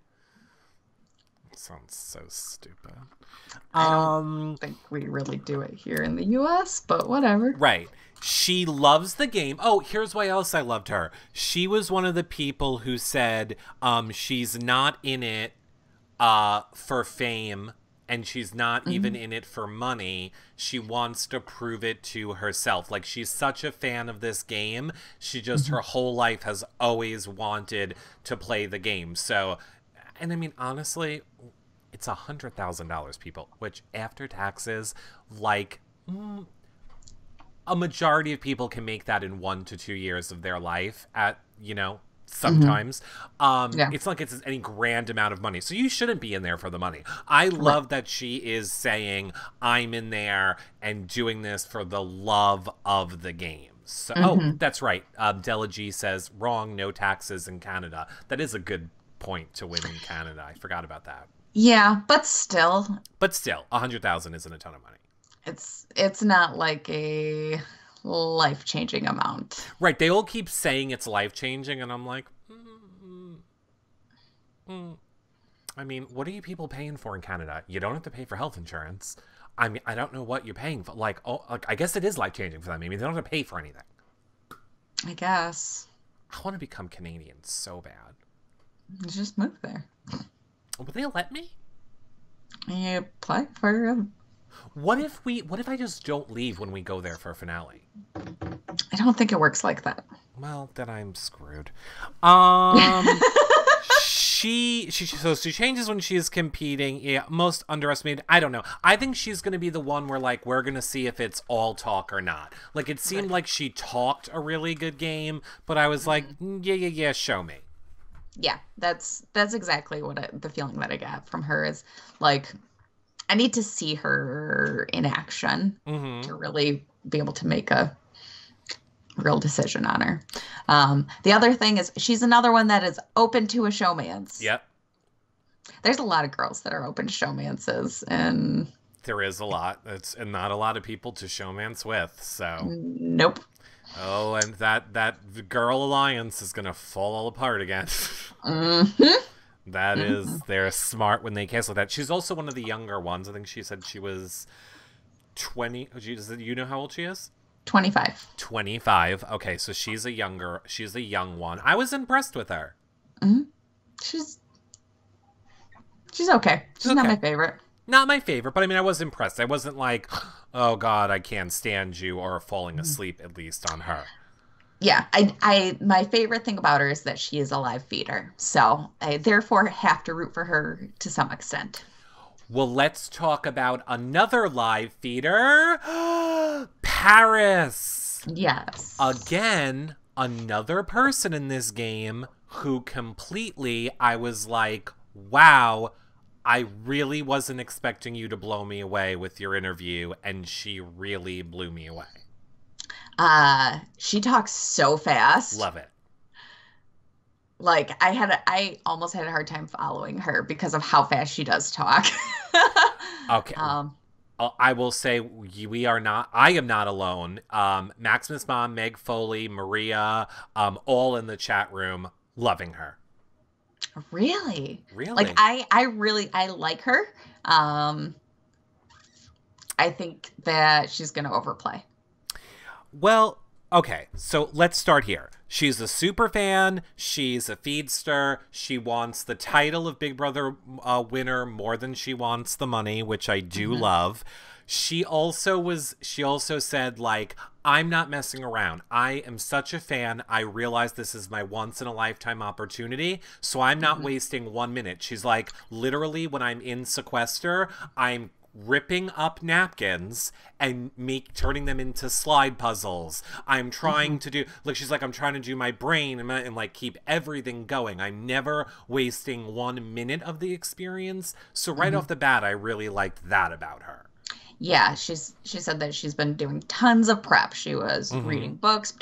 Sounds so stupid. I don't think we really do it here in the U.S., but whatever. Right. She loves the game. Oh, here's why else I loved her. She was one of the people who said she's not in it for fame, and she's not even in it for money. She wants to prove it to herself. Like, she's such a fan of this game. She just, her whole life has always wanted to play the game. So, and I mean, honestly, it's $100,000, people, which after taxes, like, a majority of people can make that in 1 to 2 years of their life at, you know, sometimes. It's like it's any grand amount of money. So you shouldn't be in there for the money. I love that she is saying, I'm in there and doing this for the love of the game. So, oh, that's right. Della G says, wrong, no taxes in Canada. That is a good point to win in Canada. I forgot about that. Yeah, but still. But still, 100,000 isn't a ton of money. It's not like a life-changing amount. Right. They all keep saying it's life-changing, and I'm like, I mean, what are you people paying for in Canada? You don't have to pay for health insurance. I mean, I don't know what you're paying for. Like, oh, like, I guess it is life-changing for them. I mean, they don't have to pay for anything. I guess. I want to become Canadian so bad. Just move there. Would they let me? You apply for What if I just don't leave when we go there for a finale? I don't think it works like that. Well, then I'm screwed. She changes when she is competing. Yeah, most underestimated. I don't know. I think she's going to be the one where, like, we're going to see if it's all talk or not. Like, it seemed like she talked a really good game, but I was like, yeah, show me. Yeah, that's exactly what the feeling that I got from her is, like, I need to see her in action to really be able to make a real decision on her. The other thing is she's another one that is open to a showmance. Yep. There's a lot of girls that are open to showmances, and there is a lot. And not a lot of people to showmance with. So nope. Oh, and that girl alliance is gonna fall all apart again. That is, they're smart when they cancel that. She's also one of the younger ones. I think she said she was 20. You know how old she is? 25. 25. Okay, so she's a young one. I was impressed with her. She's okay. She's not my favorite. Not my favorite, but I mean, I was impressed. I wasn't like, oh God, I can't stand you, or falling asleep at least on her. Yeah, I my favorite thing about her is that she is a live feeder. So I therefore have to root for her to some extent. Well, let's talk about another live feeder. Paris. Yes. Again, another person in this game who completely, I was like, wow, I really wasn't expecting you to blow me away with your interview, and she really blew me away. She talks so fast. Love it. Like, I almost had a hard time following her because of how fast she does talk. Okay. I will say I am not alone. Maximus Mom, Meg Foley, Maria, all in the chat room loving her. Really? Really? Like, I like her. I think that she's going to overplay. Well, okay, so let's start here. She's a super fan. She's a feedster. She wants the title of Big Brother winner more than she wants the money, which I do love. She also said, like, I'm not messing around. I am such a fan. I realize this is my once in a lifetime opportunity, so I'm not wasting 1 minute. She's like, literally, when I'm in sequester, I'm ripping up napkins and turning them into slide puzzles. I'm trying to do, like, she's like, I'm trying to do my brain and like keep everything going. I'm never wasting 1 minute of the experience. So right off the bat, I really liked that about her. Yeah, she said that she's been doing tons of prep. She was reading books,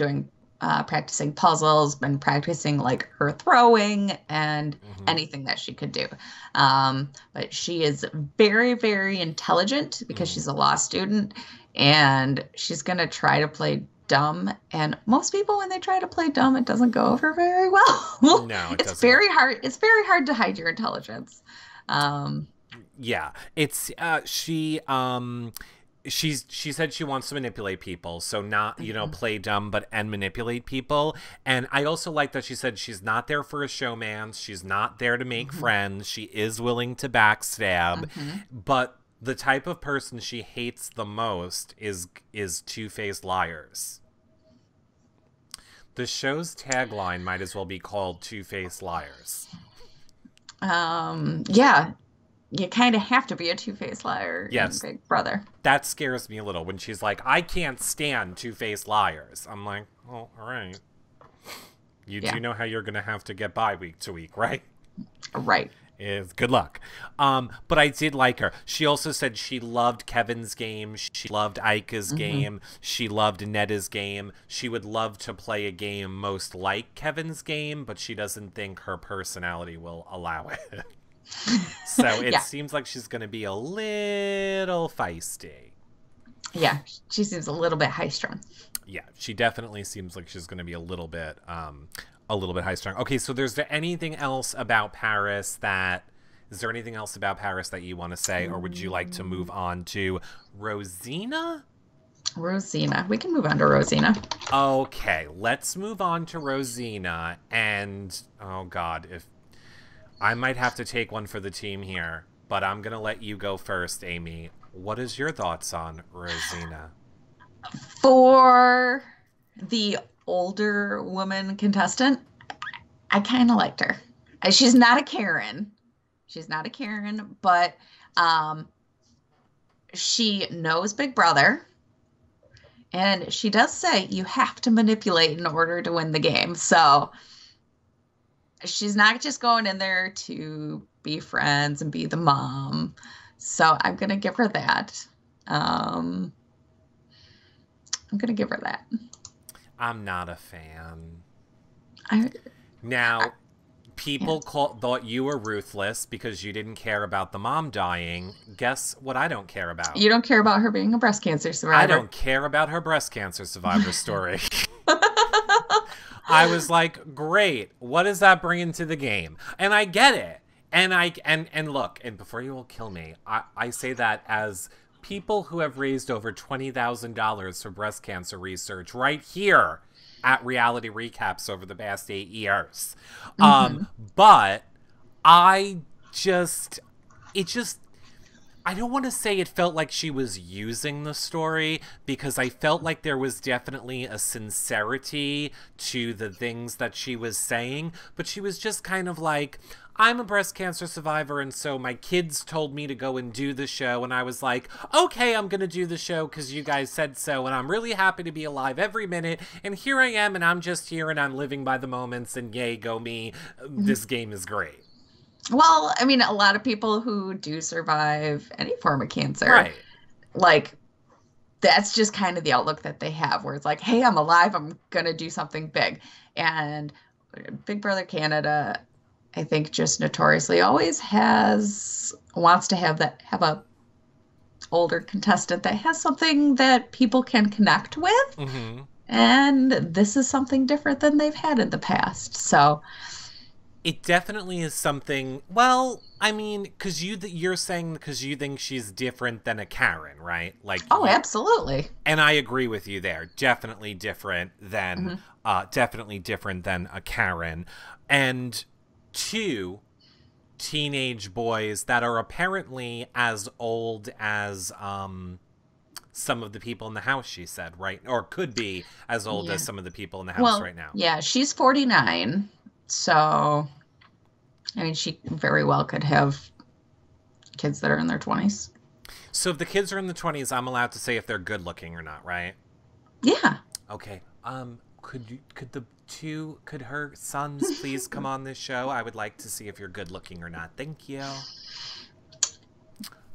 practicing puzzles, been practicing like her throwing and anything that she could do. But she is very, very intelligent because she's a law student, and she's going to try to play dumb. And most people, when they try to play dumb, it doesn't go over very well. No, it's very hard. It's very hard to hide your intelligence. Yeah, it's she said she wants to manipulate people, so not, you know, play dumb, and manipulate people. And I also like that she said she's not there for a showman. She's not there to make friends. She is willing to backstab, but the type of person she hates the most is two-faced liars. The show's tagline might as well be called Two-Faced Liars. Yeah. You kind of have to be a two-faced liar in Big Brother. That scares me a little when she's like, I can't stand two-faced liars. I'm like, oh, all right. You do know how you're going to have to get by week to week, right? Right. Good luck. But I did like her. She also said she loved Kevin's game. She loved Ika's game. She loved Netta's game. She would love to play a game most like Kevin's game, but she doesn't think her personality will allow it. So it seems like she's going to be a little feisty. Yeah, she seems a little bit high-strung. Yeah, she definitely seems like she's going to be a little bit high-strung. Okay, so is there anything else about Paris that you want to say, or would you like to move on to Rosina? Rosina. We can move on to Rosina. Okay, let's move on to Rosina. And, oh God, if I might have to take one for the team here, but I'm going to let you go first, Amy. What is your thoughts on Rosina? For the older woman contestant, I kind of liked her. She's not a Karen. But she knows Big Brother. And she does say you have to manipulate in order to win the game. So she's not just going in there to be friends and be the mom. So I'm going to give her that. I'm going to give her that. I'm not a fan. People thought you were ruthless because you didn't care about the mom dying. Guess what I don't care about? You don't care about her being a breast cancer survivor. I don't care about her breast cancer survivor story. I was like, great. What does that bring into the game? And I get it. And look, and before you all kill me, I say that as people who have raised over $20,000 for breast cancer research right here at Reality Recaps over the past 8 years. But I don't want to say it felt like she was using the story, because I felt like there was definitely a sincerity to the things that she was saying, but she was just kind of like, I'm a breast cancer survivor, and so my kids told me to go and do the show, and I was like, okay, I'm going to do the show because you guys said so, and I'm really happy to be alive every minute, and here I am, and I'm just here, and I'm living by the moments, and yay, go me, this game is great. Well, I mean, a lot of people who do survive any form of cancer, right, like, that's just kind of the outlook that they have, where it's like, hey, I'm alive, I'm going to do something big. And Big Brother Canada, I think, just notoriously always wants to have a older contestant that has something that people can connect with. And this is something different than they've had in the past. So It definitely is something. Well, I mean, because you're saying because you think she's different than a Karen, right? Like, Oh, absolutely. And I agree with you there. Mm-hmm. Definitely different than a Karen, and two teenage boys that are apparently as old as some of the people in the house. She said, right, or could be as old Yeah. as some of the people in the house Well, right now. yeah, she's 49. So, I mean, she very well could have kids that are in their 20s. So if the kids are in the 20s, I'm allowed to say if they're good looking or not, right? Yeah. Okay. Could her sons please come on this show? I would like to see if you're good looking or not. Thank you.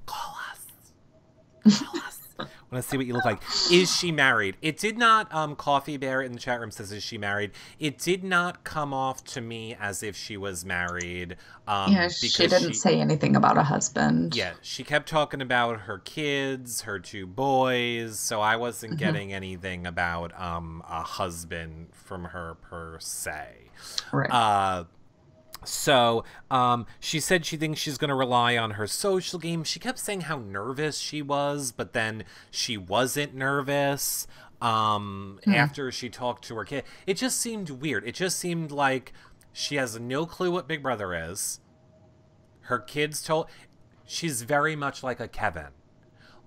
Call us. Call us. I want to see what you look like. Is she married? It did not, Coffee Bear in the chat room says, is she married? It did not come off to me as if she was married. Yeah, she didn't say anything about a husband. Yeah, she kept talking about her kids, her two boys, so I wasn't getting anything about a husband from her per se. Right. So she said she thinks she's going to rely on her social game. She kept saying how nervous she was, but then she wasn't nervous after she talked to her kid. It just seemed weird. It just seemed like she has no clue what Big Brother is. Her kids told... She's very much like a Kevin.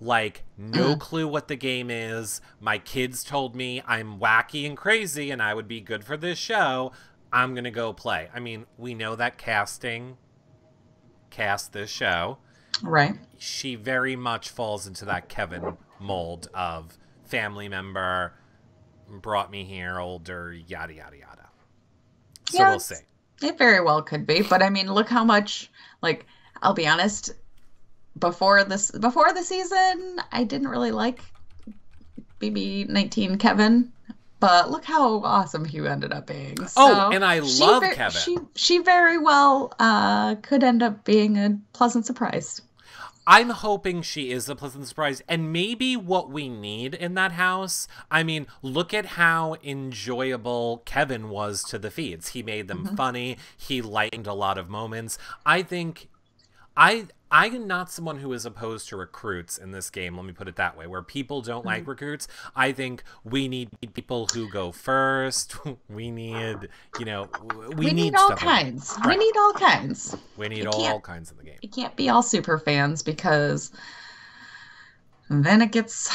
Like, no clue what the game is. My kids told me I'm wacky and crazy and I would be good for this show. I'm going to go play. I mean, we know that casting cast this show. Right. She very much falls into that Kevin mold of family member, brought me here, older, yada, yada, yada. So we'll see. It very well could be. But I mean, look how much, like, I'll be honest, before the season, I didn't really like BB19 Kevin. But look how awesome he ended up being. So and I love Kevin. She very well could end up being a pleasant surprise. I'm hoping she is a pleasant surprise. And maybe what we need in that house, I mean, look at how enjoyable Kevin was to the feeds. He made them funny. He lightened a lot of moments. I think... I'm not someone who is opposed to recruits in this game, let me put it that way, where people don't like recruits. I think we need people who go first. We need, we need all stuff kinds. Like we need all kinds. We need all kinds in the game. You can't be all super fans because then it gets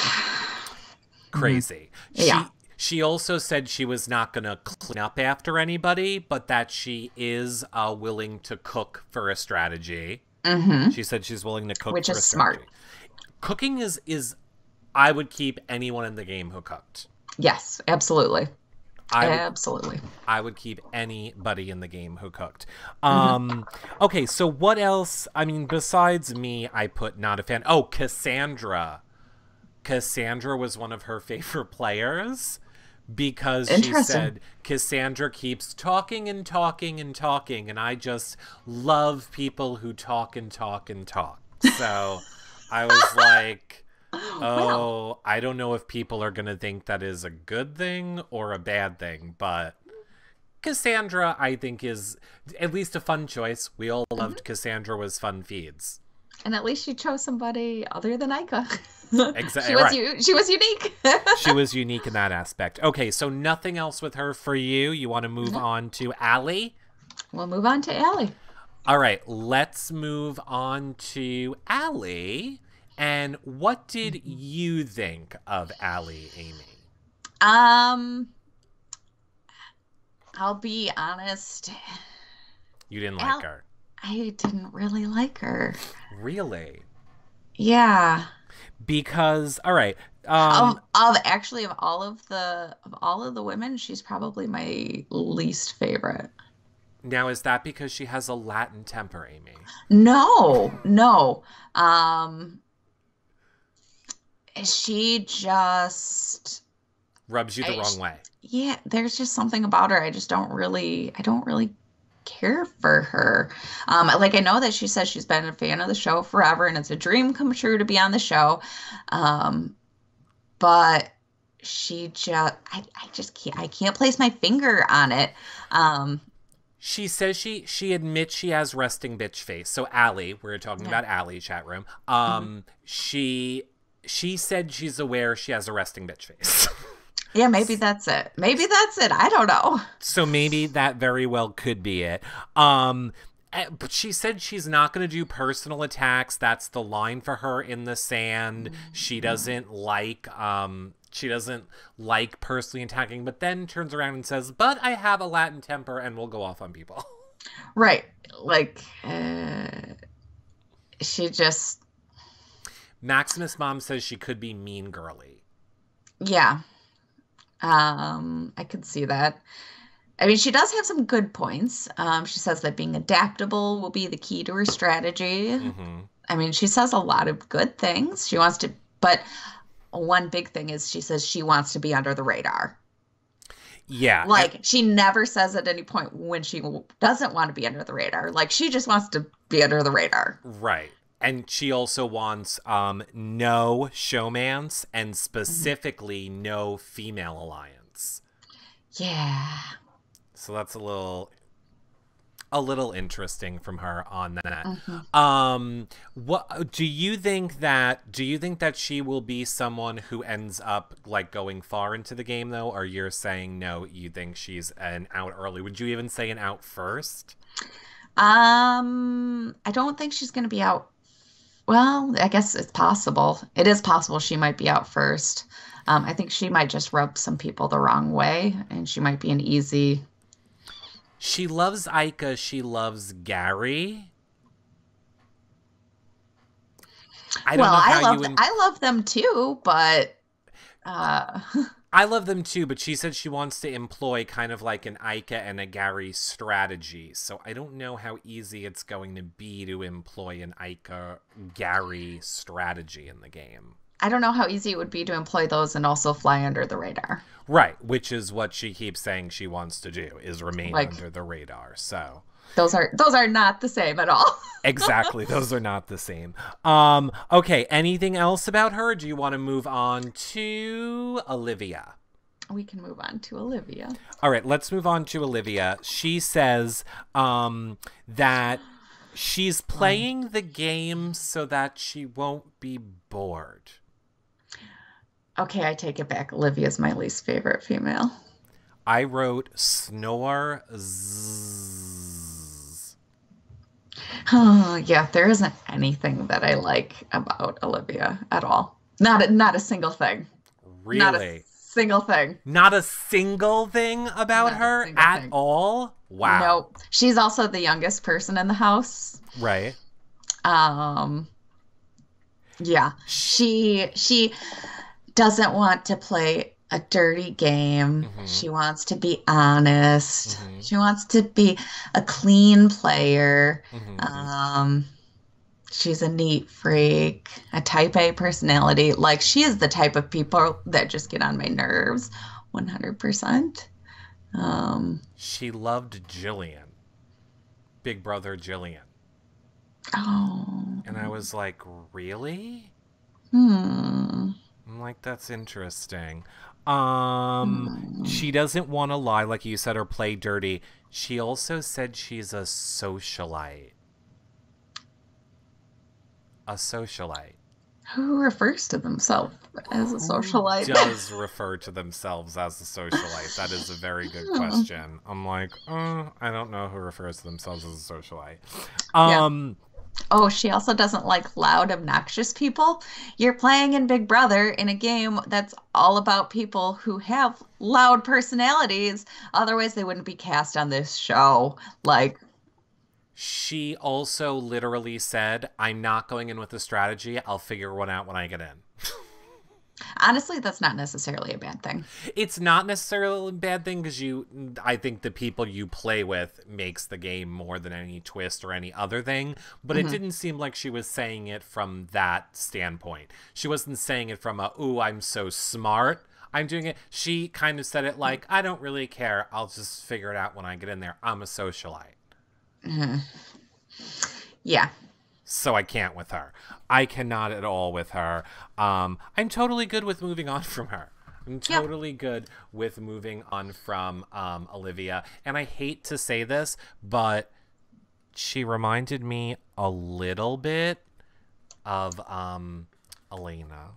crazy. Yeah. She also said she was not going to clean up after anybody, but that she is willing to cook for a strategy. She said she's willing to cook, which for is a strategy. Smart. Cooking is I would keep anyone in the game who cooked. Yes, absolutely. Absolutely. I would keep anybody in the game who cooked. Okay, so what else? I mean, besides me, I put not a fan. Oh, Cassandra. Cassandra was one of her favorite players. Because she said Cassandra keeps talking and talking and talking, and I just love people who talk and talk and talk. So I was like, oh, I don't know if people are going to think that is a good thing or a bad thing, but Cassandra, I think, is at least a fun choice. We all loved Cassandra was fun feeds. And at least she chose somebody other than Ika. Exactly. She was unique. She was unique in that aspect. Okay, so nothing else with her for you. You want to move on to Allie? We'll move on to Allie. All right, let's move on to Allie. And what did you think of Allie, Amy? I'll be honest. You didn't like her? I didn't really like her. Really? Yeah. Because, all right. Of all of the women, she's probably my least favorite. Now, is that because she has a Latin temper, Amy? No. She just rubs you the wrong way. Yeah, there's just something about her. I don't really care for her. I know that she says she's been a fan of the show forever and it's a dream come true to be on the show. But she just I can't place my finger on it. She says she admits she has resting bitch face. So Allie, we're talking about Allie, chat room. She said she's aware she has a resting bitch face. Yeah, maybe that's it. Maybe that's it. I don't know. So maybe that very well could be it. But she said she's not going to do personal attacks. That's the line for her in the sand. She doesn't like personally attacking, but then turns around and says, "But I have a Latin temper and will go off on people." Right. Like, she just... Maximus' mom says she could be mean girly. Yeah. I could see that. I mean, she does have some good points. She says that being adaptable will be the key to her strategy. I mean, she says a lot of good things. She wants to, but one big thing is she says she wants to be under the radar. Yeah. Like, she never says at any point when she doesn't want to be under the radar. Like, she just wants to be under the radar. Right. And she also wants no showmance and specifically no female alliance. Yeah. So that's a little interesting from her on that. What do you think that she will be someone who ends up like going far into the game though, or you're saying no, you think she's an out early? Would you even say an out first? I don't think she's going to be out. Well, I guess it's possible. It is possible she might be out first. I think she might just rub some people the wrong way, and she might be an easy... She loves Ica. She loves Gary. I love them too, but... I love them too, but she said she wants to employ kind of like an Ica and a Gary strategy. So I don't know how easy it's going to be to employ an Ica Gary strategy in the game. I don't know how easy it would be to employ those and also fly under the radar. Right, which is what she keeps saying she wants to do, is remain under the radar. So those are not the same at all. Exactly, those are not the same. Okay, anything else about her? Or do you want to move on to Olivia? We can move on to Olivia. All right, let's move on to Olivia. She says that she's playing the game so that she won't be bored. Okay, I take it back. Olivia's my least favorite female. I wrote snore zzz. Oh, yeah, there isn't anything that I like about Olivia at all. Not a single thing. Really? Not a single thing. Not a single thing about her at all? Wow. Nope. She's also the youngest person in the house. Right. Yeah. She doesn't want to play a dirty game. She wants to be honest. She wants to be a clean player. She's a neat freak, a type A personality. Like, she is the type of people that just get on my nerves 100%. She loved Jillian. Big Brother Jillian. Oh. And I was like, really? I'm like, that's interesting. She doesn't want to lie, like you said, or play dirty. She also said she's a socialite. A socialite. Who refers to themselves as a socialite? Who does refer to themselves as a socialite? That is a very good question. I'm like, I don't know who refers to themselves as a socialite. Oh, she also doesn't like loud, obnoxious people. You're playing in Big Brother in a game that's all about people who have loud personalities. Otherwise, they wouldn't be cast on this show. Like, she also literally said, I'm not going in with a strategy. I'll figure one out when I get in. Honestly, that's not necessarily a bad thing. It's not necessarily a bad thing because I think the people you play with makes the game more than any twist or any other thing. But it didn't seem like she was saying it from that standpoint. She wasn't saying it from ooh, I'm so smart, I'm doing it. She kind of said it like, I don't really care. I'll just figure it out when I get in there. I'm a socialite. Yeah. So I can't with her. I cannot at all with her. I'm totally good with moving on from her. I'm totally good with moving on from Olivia. And I hate to say this, but she reminded me a little bit of Elena.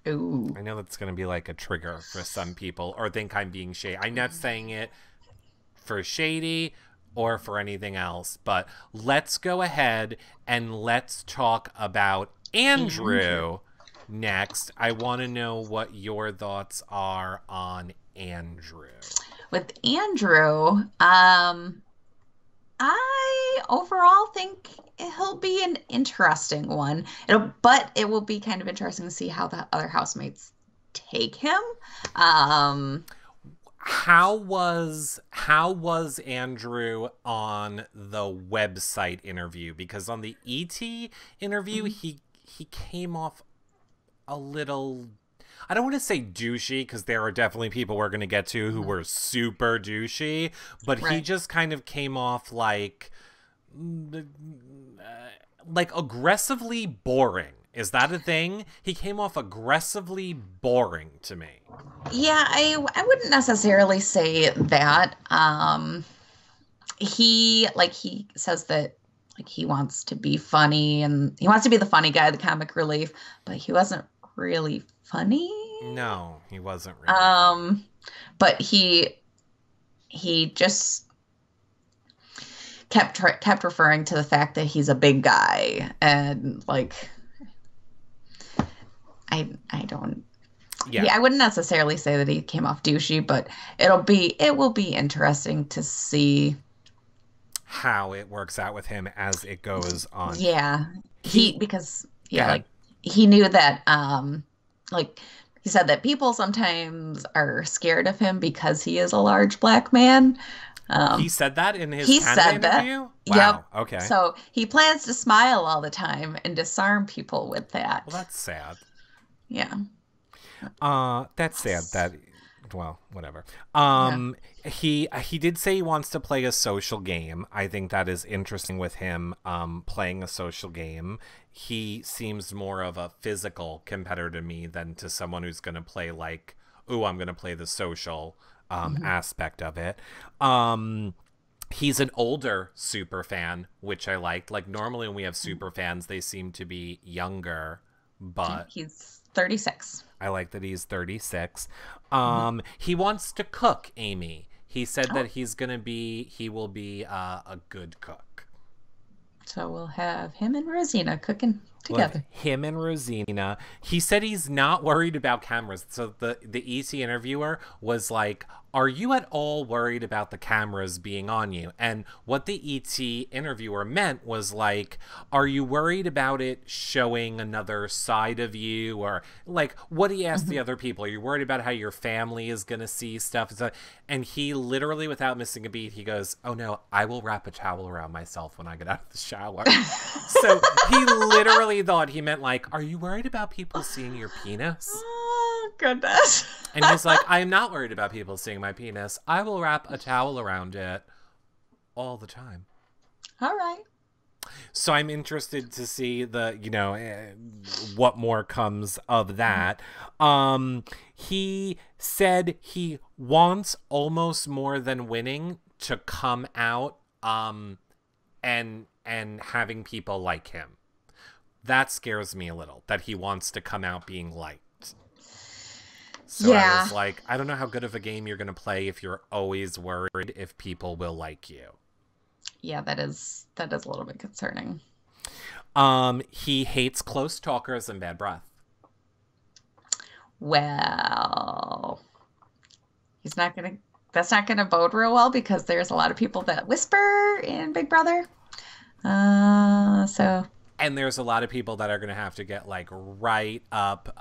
Ooh. I know that's going to be like a trigger for some people or think I'm being shady. I'm not saying it for shady or for anything else, but let's go ahead and let's talk about Andrew next. I want to know what your thoughts are on Andrew. With Andrew, I overall think he'll be an interesting one. But it will be kind of interesting to see how the other housemates take him. How was Andrew on the website interview? Because on the ET interview, he came off a little, I don't want to say douchey, because there are definitely people we're going to get to who were super douchey, but he just kind of came off like aggressively boring. Is that a thing? He came off aggressively boring to me. Yeah, I wouldn't necessarily say that. He says that he wants to be funny and he wants to be the funny guy, the comic relief, but he wasn't really funny. No, he wasn't really funny. But he just kept referring to the fact that he's a big guy and I don't. Yeah, I wouldn't necessarily say that he came off douchey, but it will be interesting to see how it works out with him as it goes on. Yeah, he knew that he said that people sometimes are scared of him because he is a large black man. He said that in his interview? Wow. Yep. Okay. So he plans to smile all the time and disarm people with that. Well, that's sad. Yeah. That's sad. Well, whatever. He did say he wants to play a social game. I think that is interesting with him playing a social game. He seems more of a physical competitor to me than to someone who's going to play like, ooh, I'm going to play the social aspect of it. He's an older super fan, which I liked. Like normally when we have super fans, they seem to be younger, but he's 36. I like that he's 36. He wants to cook, Amy. He said that he will be a good cook. So we'll have him and Rosina cooking together. Him and Rosina. He said he's not worried about cameras. So the ET interviewer was like, are you at all worried about the cameras being on you? And what the ET interviewer meant was like, are you worried about it showing another side of you? Or like, what he asked the other people, are you worried about how your family is going to see stuff? And he literally, without missing a beat, he goes, oh no, I will wrap a towel around myself when I get out of the shower. So he literally thought he meant like, are you worried about people seeing your penis? Oh, goodness. And he's like, I am not worried about people seeing my penis. I will wrap a towel around it all the time. All right. So I'm interested to see what more comes of that. He said he wants almost more than winning to come out and having people like him. That scares me a little, that he wants to come out being liked. So I was like, I don't know how good of a game you're going to play if you're always worried if people will like you. Yeah, that is a little bit concerning. He hates close talkers and bad breath. Well, that's not gonna bode real well because there's a lot of people that whisper in Big Brother. And there's a lot of people that are going to have to get like right up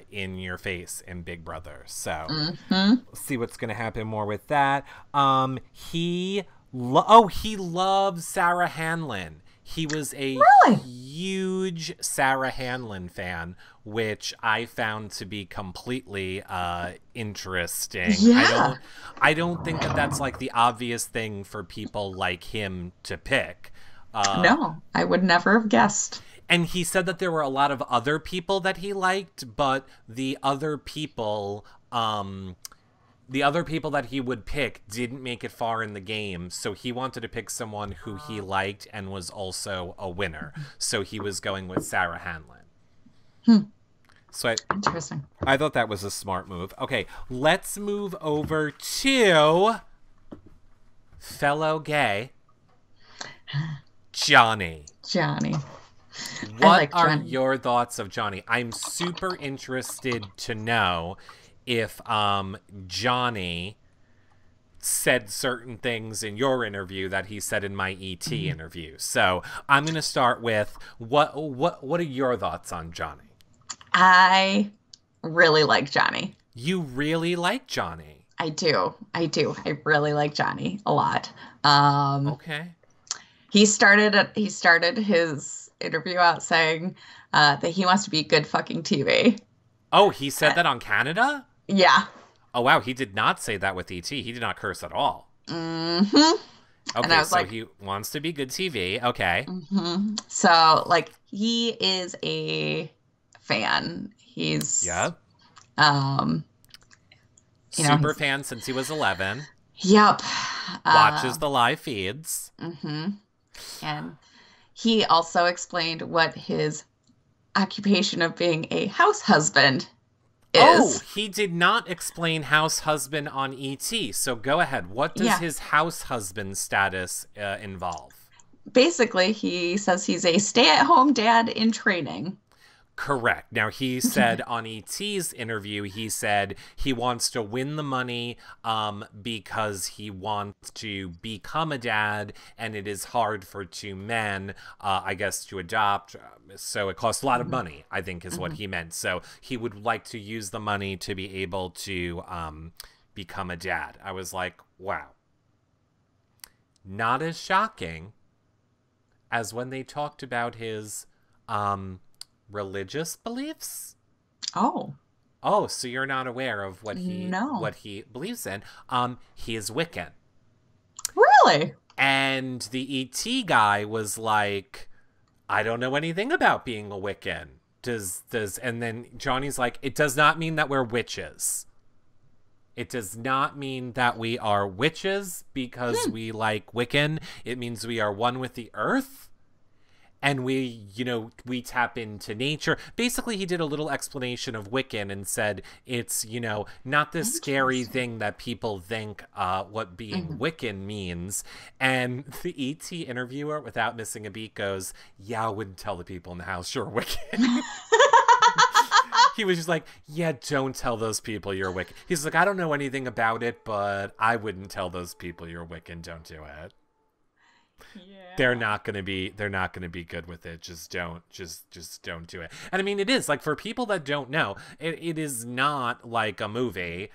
in your face in Big Brother. So we'll see what's going to happen more with that. He loves Sarah Hanlon. He was a huge Sarah Hanlon fan, which I found to be completely interesting. Yeah. I don't think that that's like the obvious thing for people like him to pick. No, I would never have guessed. And he said that there were a lot of other people that he liked, but the other people that he would pick didn't make it far in the game, so he wanted to pick someone who he liked and was also a winner. So he was going with Sarah Hanlon. So Interesting. I thought that was a smart move. Okay, let's move over to fellow gay Johnny. Johnny. What are your thoughts of Johnny? I'm super interested to know if Johnny said certain things in your interview that he said in my ET interview. So I'm going to start with what are your thoughts on Johnny? I really like Johnny. You really like Johnny? I do. I really like Johnny a lot. Okay. He started his interview out saying that he wants to be good fucking TV. Oh, he said that on Canada? Yeah. Oh, wow. He did not say that with ET. He did not curse at all. Mm-hmm. Okay, and I was so like, he wants to be good TV. Okay. Mm-hmm. So, like, he is a fan. He's... Yep. Super fan since he was 11. Yep. Watches the live feeds. Mm-hmm. And he also explained what his occupation of being a house husband is. Oh, he did not explain house husband on ET. So go ahead. What does his house husband status involve? Basically, he says he's a stay-at-home dad in training. Correct. Now, he said on ET's interview, he said he wants to win the money because he wants to become a dad, and it is hard for two men, I guess, to adopt. So it costs a lot of money, I think is what he meant. So he would like to use the money to be able to become a dad. I was like, wow. Not as shocking as when they talked about his... religious beliefs? Oh, so you're not aware of what he believes in. He is Wiccan. Really? And the ET guy was like, I don't know anything about being a Wiccan. And then Johnny's like, it does not mean that we're witches. It does not mean that we are witches because we like Wiccan. It means we are one with the earth. And we tap into nature. Basically, he did a little explanation of Wiccan and said it's, not this scary thing that people think what being Wiccan means. And the ET interviewer, without missing a beat, goes, yeah, I wouldn't tell the people in the house you're Wiccan. He was just like, yeah, don't tell those people you're Wiccan. He's like, I don't know anything about it, but I wouldn't tell those people you're Wiccan. Don't do it. Yeah. They're not gonna be good with it. Just don't do it. And I mean, it is like, for people that don't know, it is not like a movie.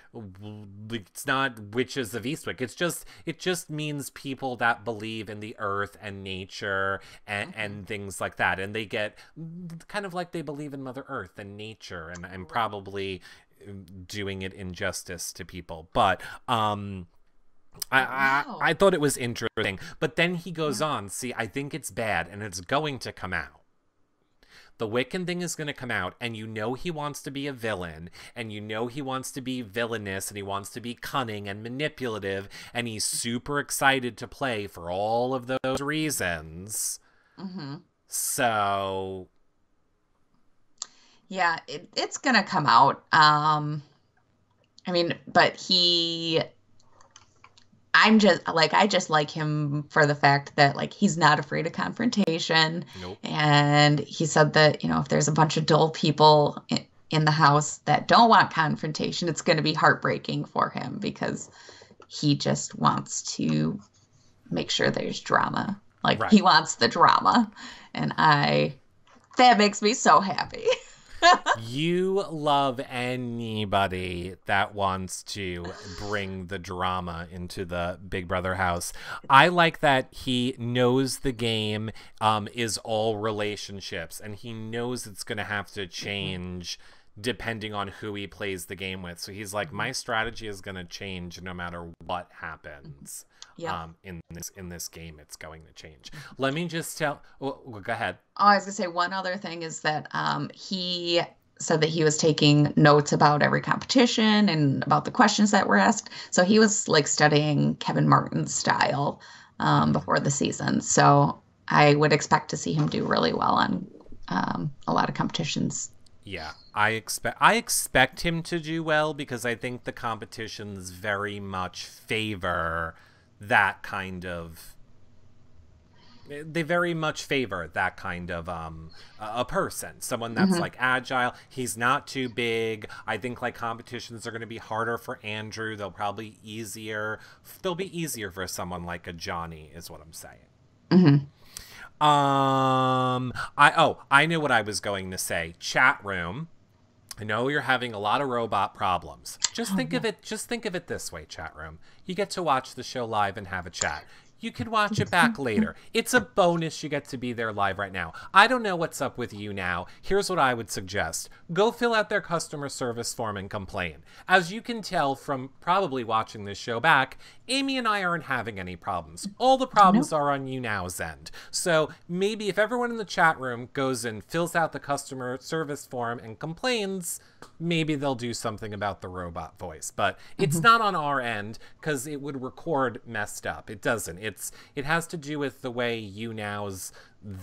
It's not Witches of Eastwick. It just means people that believe in the earth and nature and things like that. And they get kind of like they believe in Mother Earth and nature, and I'm probably doing it injustice to people, but I thought it was interesting. But then he goes on, see, I think it's bad, and it's going to come out. The Wiccan thing is going to come out, and he wants to be a villain, and he wants to be villainous, and he wants to be cunning and manipulative, and he's super excited to play for all of those reasons. So... yeah, it's going to come out. I mean, but I just like him for the fact that, like, he's not afraid of confrontation. Nope. And he said that, if there's a bunch of dull people in the house that don't want confrontation, it's going to be heartbreaking for him because he just wants to make sure there's drama. Like, He wants the drama. And that makes me so happy. You love anybody that wants to bring the drama into the Big Brother house. I like that he knows the game is all relationships, and he knows it's going to have to change depending on who he plays the game with. So he's like, my strategy is going to change no matter what happens. Yeah. In this game, it's going to change. Let me just tell. Well, go ahead. Oh, I was gonna say one other thing is that he said that he was taking notes about every competition and about the questions that were asked. So he was like studying Kevin Martin's style before the season. So I would expect to see him do really well on a lot of competitions. Yeah, I expect him to do well because I think the competitions very much favor that kind of. They very much favor that kind of a person, someone that's like agile. He's not too big. I think like competitions are going to be harder for Andrew. They'll be easier for someone like a Johnny, is what I'm saying. I know what I was going to say. Chat room. I know you're having a lot of robot problems. Just think of it this way, chat room. You get to watch the show live and have a chat. You can watch it back later. It's a bonus you get to be there live right now. I don't know what's up with you now. Here's what I would suggest. Go fill out their customer service form and complain. As you can tell from probably watching this show back, Amy and I aren't having any problems. All the problems are on you now's end. So maybe if everyone in the chat room goes and fills out the customer service form and complains, maybe they'll do something about the robot voice. But it's not on our end because it would record messed up. It doesn't. It has to do with the way YouNow's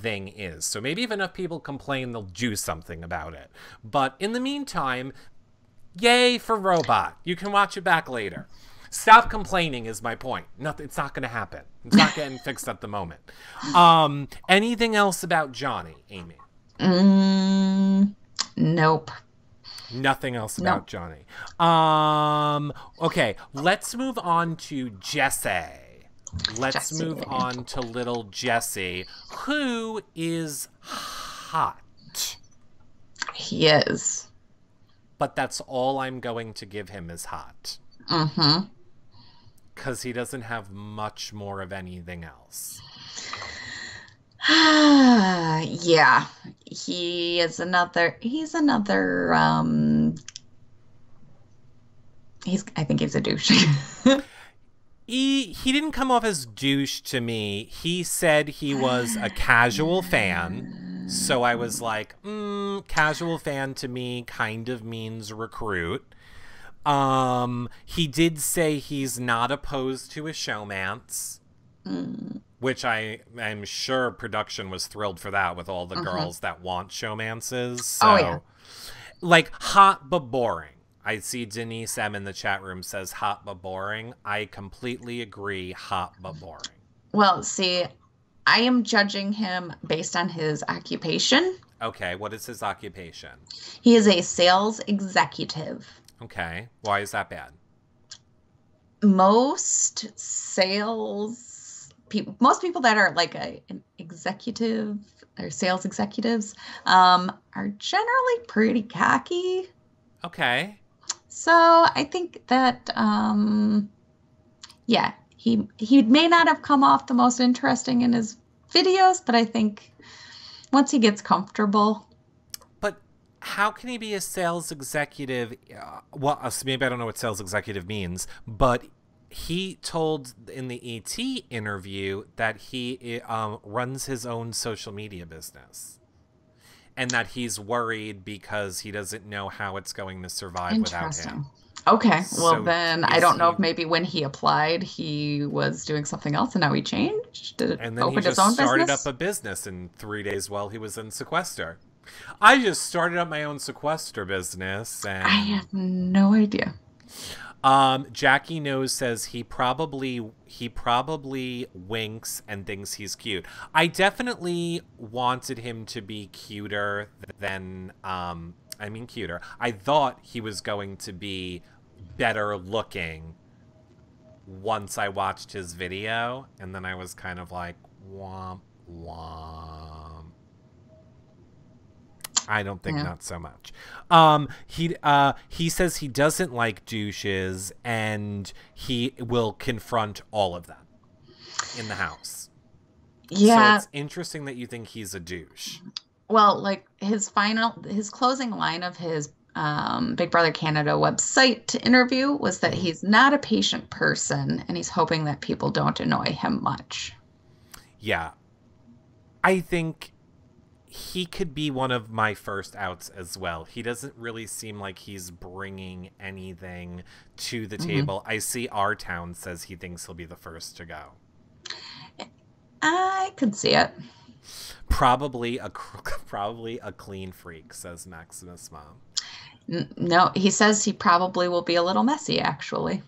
thing is. So maybe if enough people complain, they'll do something about it. But in the meantime, yay for robot. You can watch it back later. Stop complaining is my point. It's not going to happen. It's not getting fixed at the moment. Anything else about Johnny, Amy? Nope. Nothing else about Johnny. Okay, let's move on to Jesse. Let's move on to little Jesse, who is hot. He is. But that's all I'm going to give him is hot. Because he doesn't have much more of anything else. Yeah. He's another I think he's a douche. He didn't come off as douche to me. He said he was a casual fan. So I was like, casual fan to me kind of means recruit. He did say he's not opposed to a showmance. Which I'm sure production was thrilled for that with all the girls that want showmances. So, like, hot but boring. I see Denise M in the chat room says hot but boring. I completely agree, hot but boring. Well, see, I am judging him based on his occupation. Okay, what is his occupation? He is a sales executive. Okay, why is that bad? Most people that are like an executive or sales executives are generally pretty cocky. Okay. So I think that, he may not have come off the most interesting in his videos, but I think once he gets comfortable. But how can he be a sales executive? Well, maybe I don't know what sales executive means, but he told in the ET interview that he runs his own social media business. And that he's worried because he doesn't know how it's going to survive without him. Okay, well then I don't know if maybe when he applied he was doing something else and now he changed. And then he just started up a business in 3 days while he was in sequester. I just started up my own sequester business. And I have no idea. Jackie Knows says he probably winks and thinks he's cute. I definitely wanted him to be cuter than cuter. I thought he was going to be better looking once I watched his video, and then I was kind of like, womp womp. I don't think not so much. He says he doesn't like douches and he will confront all of them in the house. Yeah. So it's interesting that you think he's a douche. Well, like his closing line of his Big Brother Canada website interview was that he's not a patient person and he's hoping that people don't annoy him much. Yeah. I think he could be one of my first outs as well. He doesn't really seem like he's bringing anything to the table. I see Our Town says he thinks he'll be the first to go. I could see it. Probably a clean freak, says Maximus' mom. No, he says he probably will be a little messy, actually.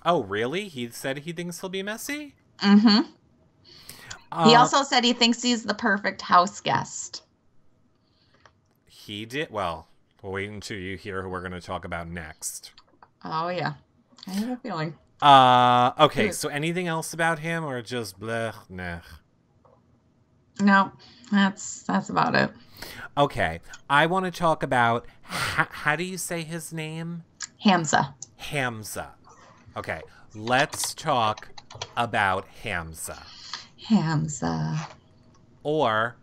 Oh, really? He said he thinks he'll be messy? Mm-hmm. He also said he thinks he's the perfect house guest. He did? Well, we'll wait until you hear who we're going to talk about next. Oh, yeah. I have a feeling. Okay, so anything else about him or just bleh, nah? No, that's about it. Okay, I want to talk about, how do you say his name? Hamza. Hamza. Okay, let's talk about Hamza. Hamza. Or,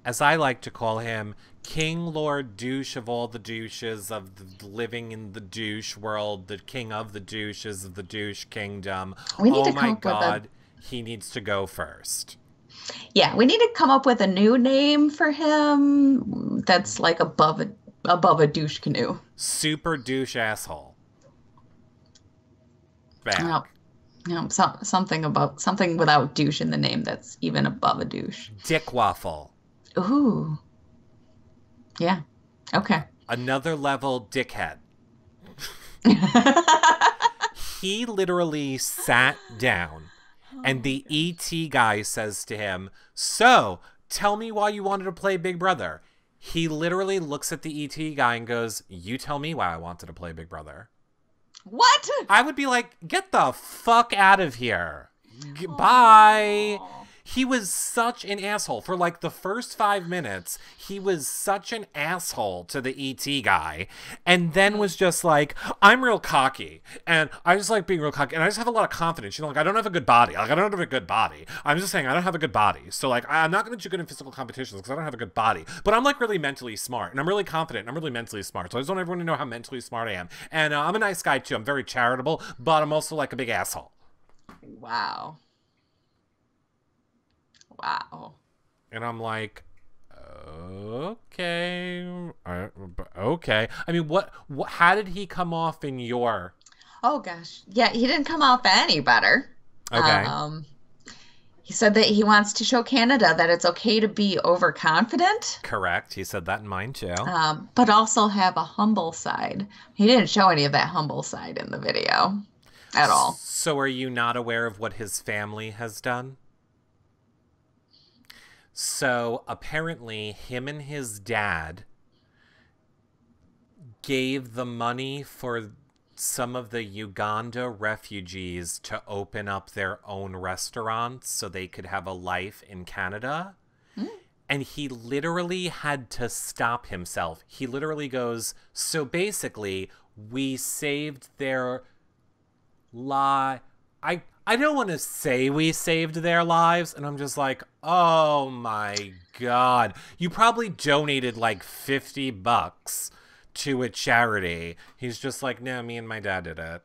as I like to call him, King Lord Douche of all the douches of the living in the douche world, the king of the douches of the douche kingdom. Oh my God, he needs to go first. Yeah, we need to come up with a new name for him that's like above a douche canoe. Super douche asshole. Bad. No, something without douche in the name that's even above a douche. Dick waffle. Ooh. Yeah. Okay. Another level dickhead. He literally sat down and the ET guy says to him, "So, tell me why you wanted to play Big Brother." He literally looks at the ET guy and goes, "You tell me why I wanted to play Big Brother." What? I would be like, get the fuck out of here. Bye. He was such an asshole. For like the first 5 minutes, he was such an asshole to the ET guy. And then was just like, I'm real cocky. And I just like being real cocky. And I just have a lot of confidence. You know, like, I don't have a good body. Like, I don't have a good body. I'm just saying I don't have a good body. So, like, I'm not going to do good in physical competitions because I don't have a good body. But I'm, like, really mentally smart. And I'm really confident. And I'm really mentally smart. So I just want everyone to know how mentally smart I am. And I'm a nice guy, too. I'm very charitable. But I'm also, like, a big asshole. Wow. Wow. And I'm like, okay. Okay. I mean, what, how did he come off in your... Oh, gosh. Yeah, he didn't come off any better. Okay. He said that he wants to show Canada that it's okay to be overconfident. Correct. He said that in mine, too. But also have a humble side. He didn't show any of that humble side in the video at all. So are you not aware of what his family has done? So apparently him and his dad gave the money for some of the Uganda refugees to open up their own restaurants so they could have a life in Canada. And he literally had to stop himself. He literally goes, so basically we saved their I don't want to say we saved their lives. And I'm just like, oh my God. You probably donated like $50 to a charity. He's just like, no, me and my dad did it.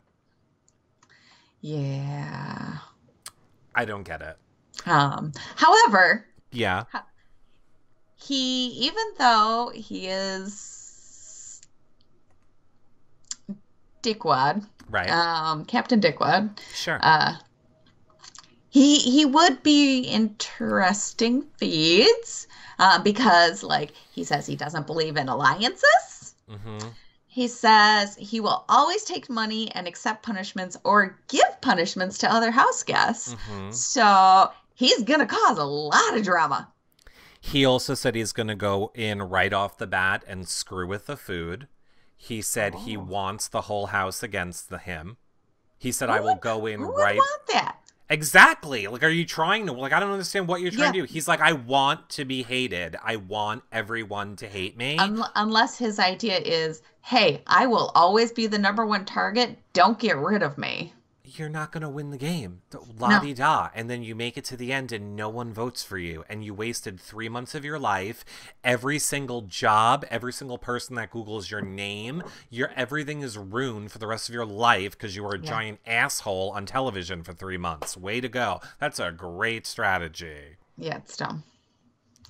Yeah. I don't get it. However. Yeah. Even though he is dickwad. Right. Captain Dickwad. Sure. He would be interesting feeds because, like, he says he doesn't believe in alliances. Mm-hmm. He says he will always take money and accept punishments or give punishments to other house guests. Mm-hmm. So he's going to cause a lot of drama. He also said he's going to go in right off the bat and screw with the food. He said he wants the whole house against him. He said, I will go in Who right... would want that? Exactly. Like, are you trying to... Like, I don't understand what you're trying to do. He's like, I want to be hated. I want everyone to hate me. Unless his idea is, hey, I will always be the #1 target. Don't get rid of me. you're not going to win the game. La-di-da. And then you make it to the end and no one votes for you. And you wasted 3 months of your life. Every single job, every single person that Googles your name, everything is ruined for the rest of your life because you were a giant asshole on television for 3 months. Way to go. That's a great strategy. Yeah, it's dumb.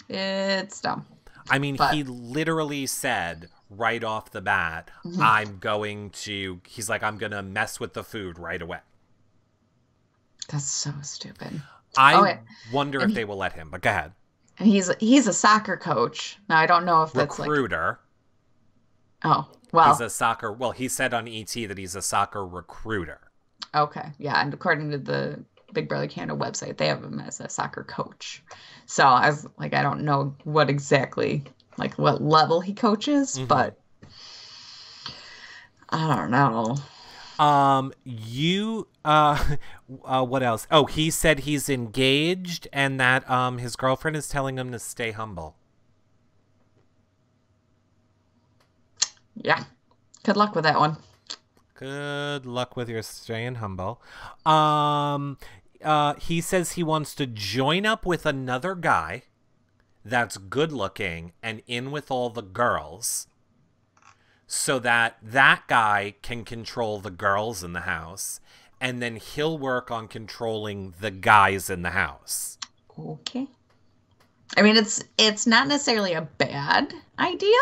It's dumb. I mean, he literally said right off the bat, he's like, I'm going to mess with the food right away. That's so stupid. I wonder if they will let him, but go ahead. And he's a soccer coach. Now, I don't know if that's recruiter. Oh, well. He's a soccer, he said on ET that he's a soccer recruiter. Okay, yeah, and according to the Big Brother Canada website, they have him as a soccer coach. So I was like, I don't know what exactly, what level he coaches, but I don't know. What else? Oh, he said he's engaged and that his girlfriend is telling him to stay humble. Yeah. Good luck with that one. Good luck with your staying humble. He says he wants to join up with another guy that's good looking and in with all the girls so that guy can control the girls in the house, and then he'll work on controlling the guys in the house. Okay. I mean, it's not necessarily a bad idea.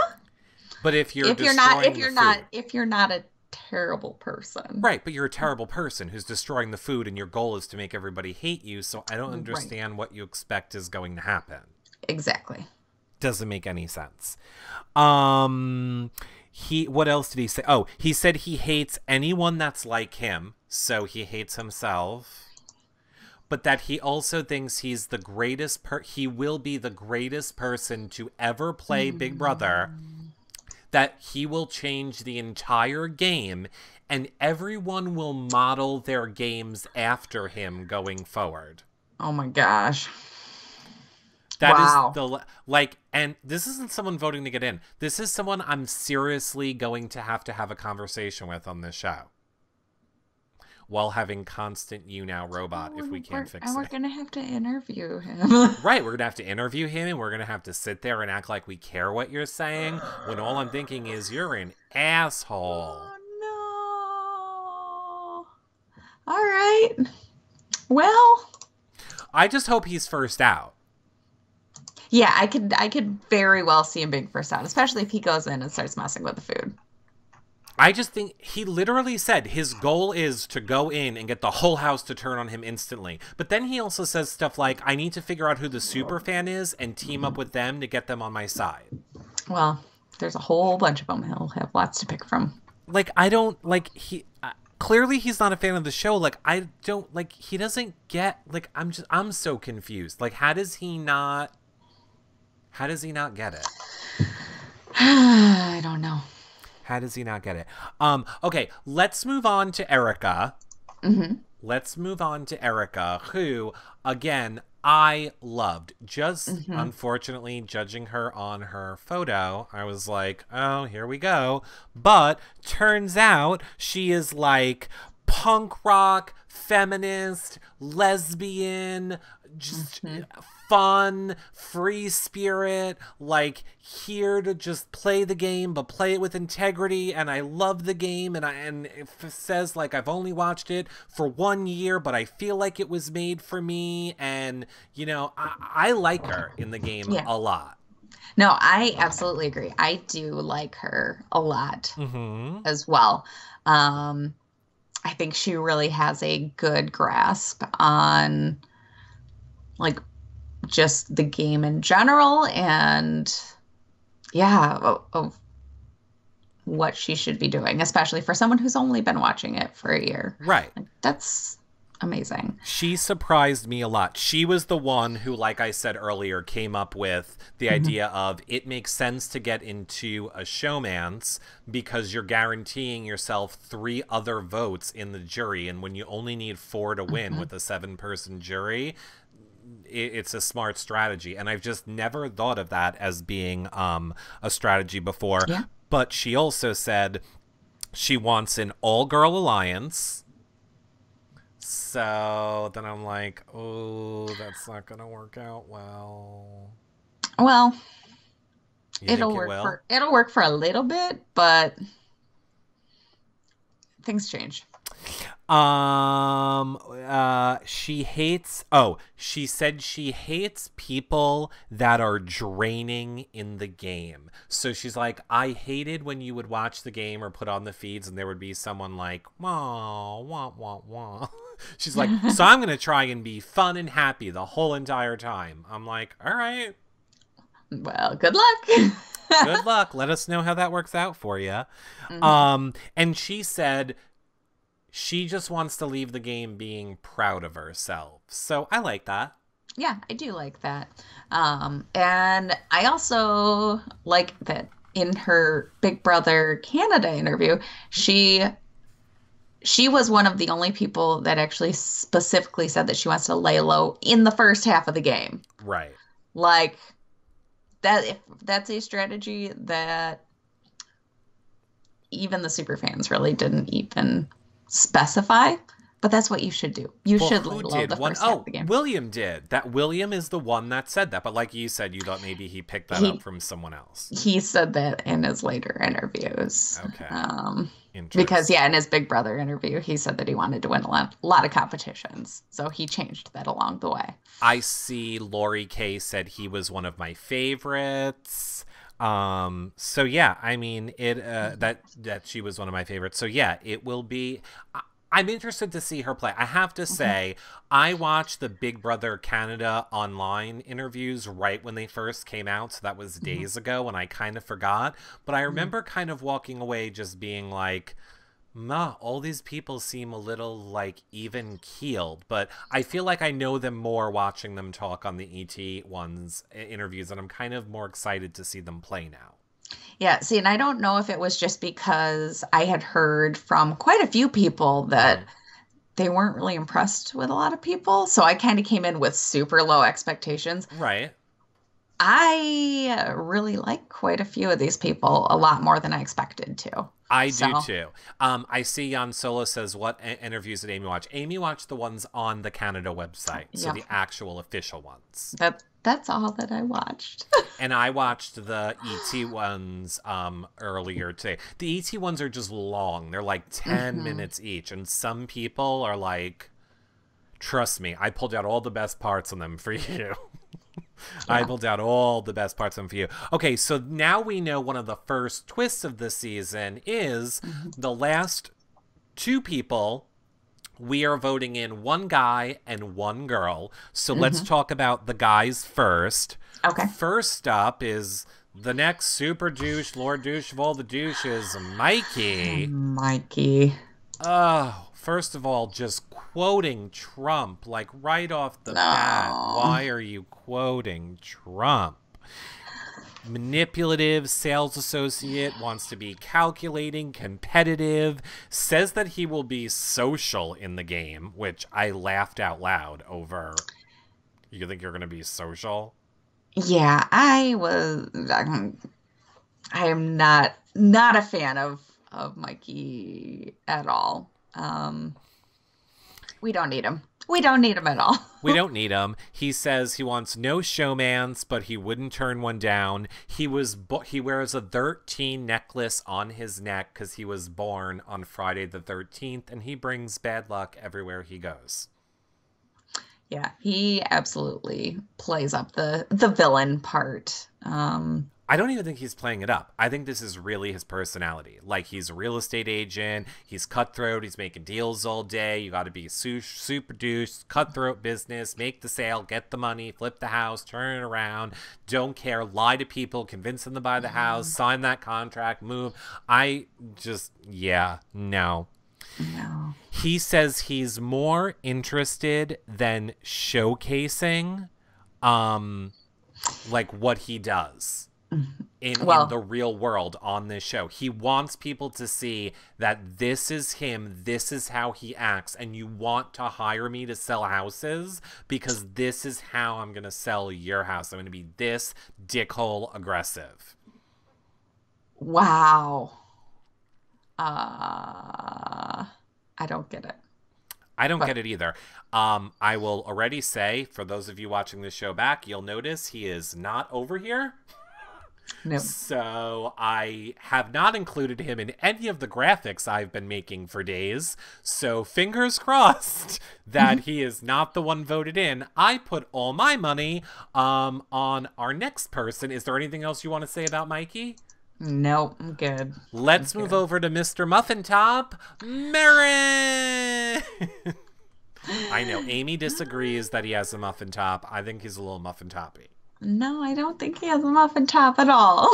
But if you're not a terrible person. Right, but you're a terrible person who's destroying the food and your goal is to make everybody hate you, so I don't understand what you expect is going to happen. Exactly. Doesn't make any sense. What else did he say? Oh, he said he hates anyone that's like him, so he hates himself. But that he also thinks he's the greatest he will be the greatest person to ever play Big Brother. That he will change the entire game and everyone will model their games after him going forward. Oh my gosh. That is and this isn't someone voting to get in. This is someone I'm seriously going to have a conversation with on this show. While having constant you now robot if we can't fix it. And we're going to have to interview him. Right, we're going to have to interview him and we're going to have to sit there and act like we care what you're saying when all I'm thinking is you're an asshole. Oh, no. All right. Well. I just hope he's first out. Yeah, I could very well see him being first out, especially if he goes in and starts messing with the food. I just think he literally said his goal is to go in and get the whole house to turn on him instantly. But then he also says stuff like, I need to figure out who the super fan is and team up with them to get them on my side. Well, there's a whole bunch of them. He'll have lots to pick from. Clearly he's not a fan of the show. He doesn't get, I'm so confused. How does he not get it? I don't know. How does he not get it? Okay, let's move on to Erica. Mm-hmm. Let's move on to Erica, who, again, I loved. Just, unfortunately, judging her on her photo, I was like, oh, here we go. But turns out she is punk rock, feminist, lesbian, just fun, free spirit, here to just play the game, but play it with integrity. And I love the game. And it says I've only watched it for 1 year, but I feel like it was made for me. And, I like her in the game a lot. No, I absolutely agree. I do like her a lot as well. I think she really has a good grasp on just the game in general and of what she should be doing, especially for someone who's only been watching it for a year. Right. That's amazing. She surprised me a lot. She was the one who, like I said earlier, came up with the idea of it makes sense to get into a showmance because you're guaranteeing yourself 3 other votes in the jury. And when you only need 4 to win with a 7-person jury, it's a smart strategy. And I've just never thought of that as being a strategy before. Yeah. But she also said she wants an all-girl alliance. So then I'm like, oh, that's not gonna work out well. Well, You think it will? it'll work for a little bit, but things change. She said she hates people that are draining in the game. So she's like, I hated when you would watch the game or put on the feeds and there would be someone like, wah, wah, wah, wah. She's like, so I'm going to try and be fun and happy the whole entire time. I'm like, all right. Well, good luck. Good luck. Let us know how that works out for you. And she said she just wants to leave the game being proud of herself. So I like that. Yeah, I do like that. And I also like that in her Big Brother Canada interview, she was one of the only people that actually specifically said that she wants to lay low in the first half of the game. Right. Like that, if that's a strategy that even the super fans really didn't even specify, but that's what you should do. You should lay low the first half of the game. William did. That William is the one that said that. But like you said, you thought maybe he picked that up from someone else. He said that in his later interviews. Okay. Because, in his Big Brother interview, he said that he wanted to win a lot of competitions. So he changed that along the way. I see Lori K said he was one of my favorites. So yeah, I mean that she was one of my favorites. So yeah, it will be. I'm interested to see her play. I have to say, I watched the Big Brother Canada online interviews right when they first came out. So that was days ago, and I kind of forgot. But I remember kind of walking away just being like, all these people seem a little like even keeled. But I feel like I know them more watching them talk on the ET ones interviews, and I'm kind of more excited to see them play now. Yeah, see, and I don't know if it was just because I had heard from quite a few people that they weren't really impressed with a lot of people. So I kind of came in with super low expectations. Right. I really like quite a few of these people, a lot more than I expected to. I do too. I see Jan Solo says, what interviews did Amy watch? Amy watched the ones on the Canada website, so the actual official ones. That's all that I watched. And I watched the ET ones earlier today. The ET ones are just long. They're like 10 minutes each. And some people are like, trust me, I pulled out all the best parts on them for you. I pulled out all the best parts of them for you. Okay, so now we know one of the first twists of the season is the last two people. We are voting in one guy and one girl. So let's talk about the guys first. Okay. First up is the next super douche, Lord Douche of all the douches, Mikey. Mikey. Oh, first of all, just quoting Trump, like right off the bat. Why are you quoting Trump? Manipulative sales associate, wants to be calculating, competitive, says that he will be social in the game, which I laughed out loud over. You think you're going to be social? Yeah, I am not a fan of Mikey at all. We don't need him. We don't need him at all. We don't need him. He says he wants no showmans, but he wouldn't turn one down. He wears a 13 necklace on his neck because he was born on Friday the 13th, and he brings bad luck everywhere he goes. Yeah, he absolutely plays up the villain part. I don't even think he's playing it up. I think this is really his personality. Like, he's a real estate agent. He's cutthroat. He's making deals all day. You got to be super douche, cutthroat business, make the sale, get the money, flip the house, turn it around, don't care, lie to people, convince them to buy the house, sign that contract, move. No. He says he's more interested than showcasing, like, what he does. In the real world on this show. He wants people to see that this is him, this is how he acts, and you want to hire me to sell houses because this is how I'm going to sell your house. I'm going to be this dickhole aggressive. Wow. I don't get it. I don't get it either. I will already say, for those of you watching this show back, you'll notice he is not over here. No. So I have not included him in any of the graphics I've been making for days. So fingers crossed that he is not the one voted in. I put all my money on our next person. Is there anything else you want to say about Mikey? No, I'm good. Let's move over to Mr. Muffin Top, Maron. I know Amy disagrees that he has a muffin top. I think he's a little muffin toppy. No, I don't think he has a muffin top at all.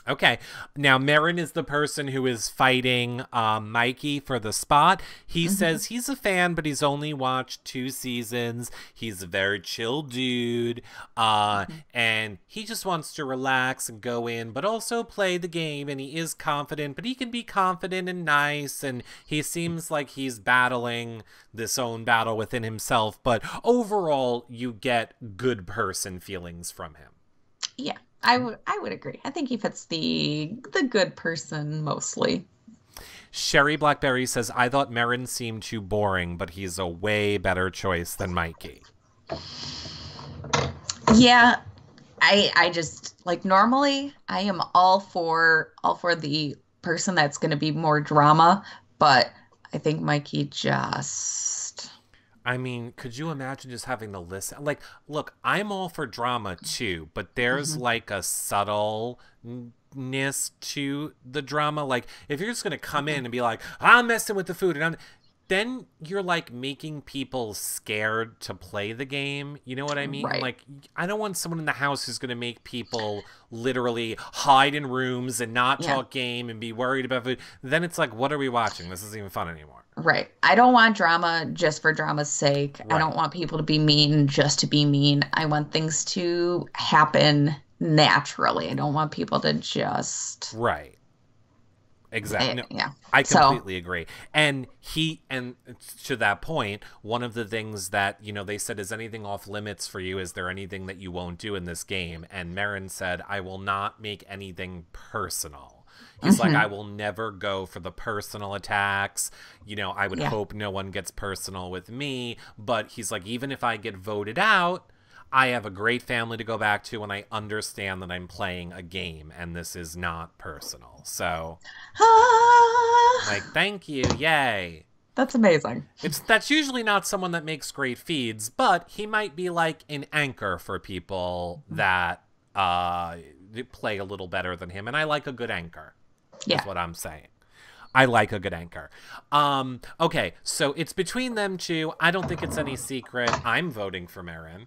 Okay, now Maron is the person who is fighting Mikey for the spot. He says he's a fan, but he's only watched 2 seasons. He's a very chill dude, and he just wants to relax and go in, but also play the game, and he is confident, but he can be confident and nice, and he seems like he's battling this own battle within himself, but overall, you get good person feelings from him. Yeah. I would agree. I think he fits the good person mostly. Sherry Blackberry says, I thought Maron seemed too boring, but he's a way better choice than Mikey. Yeah. I just, like, normally I am all for the person that's going to be more drama, but I think Mikey just... I mean, could you imagine just having to listen? Like, look, I'm all for drama too, but there's like a subtleness to the drama. Like, if you're just going to come in and be like, I'm messing with the food, and then you're like making people scared to play the game. You know what I mean? Right. Like, I don't want someone in the house who's going to make people literally hide in rooms and not talk game and be worried about food. Then it's like, what are we watching? This isn't even fun anymore. Right. I don't want drama just for drama's sake. Right. I don't want people to be mean just to be mean. I want things to happen naturally. I don't want people to just... Right. Exactly. No, yeah. I completely agree. And to that point, one of the things that, you know, they said, is anything off limits for you? Is there anything that you won't do in this game? And Maron said, I will not make anything personal. He's like, I will never go for the personal attacks. You know, I would hope no one gets personal with me. But he's like, even if I get voted out, I have a great family to go back to, and I understand that I'm playing a game, and this is not personal. So, like, thank you, yay. That's amazing. That's usually not someone that makes great feeds, but he might be like an anchor for people that play a little better than him, and I like a good anchor. That's what I'm saying. I like a good anchor. Okay, so it's between them two. I don't think it's any secret. I'm voting for Maron.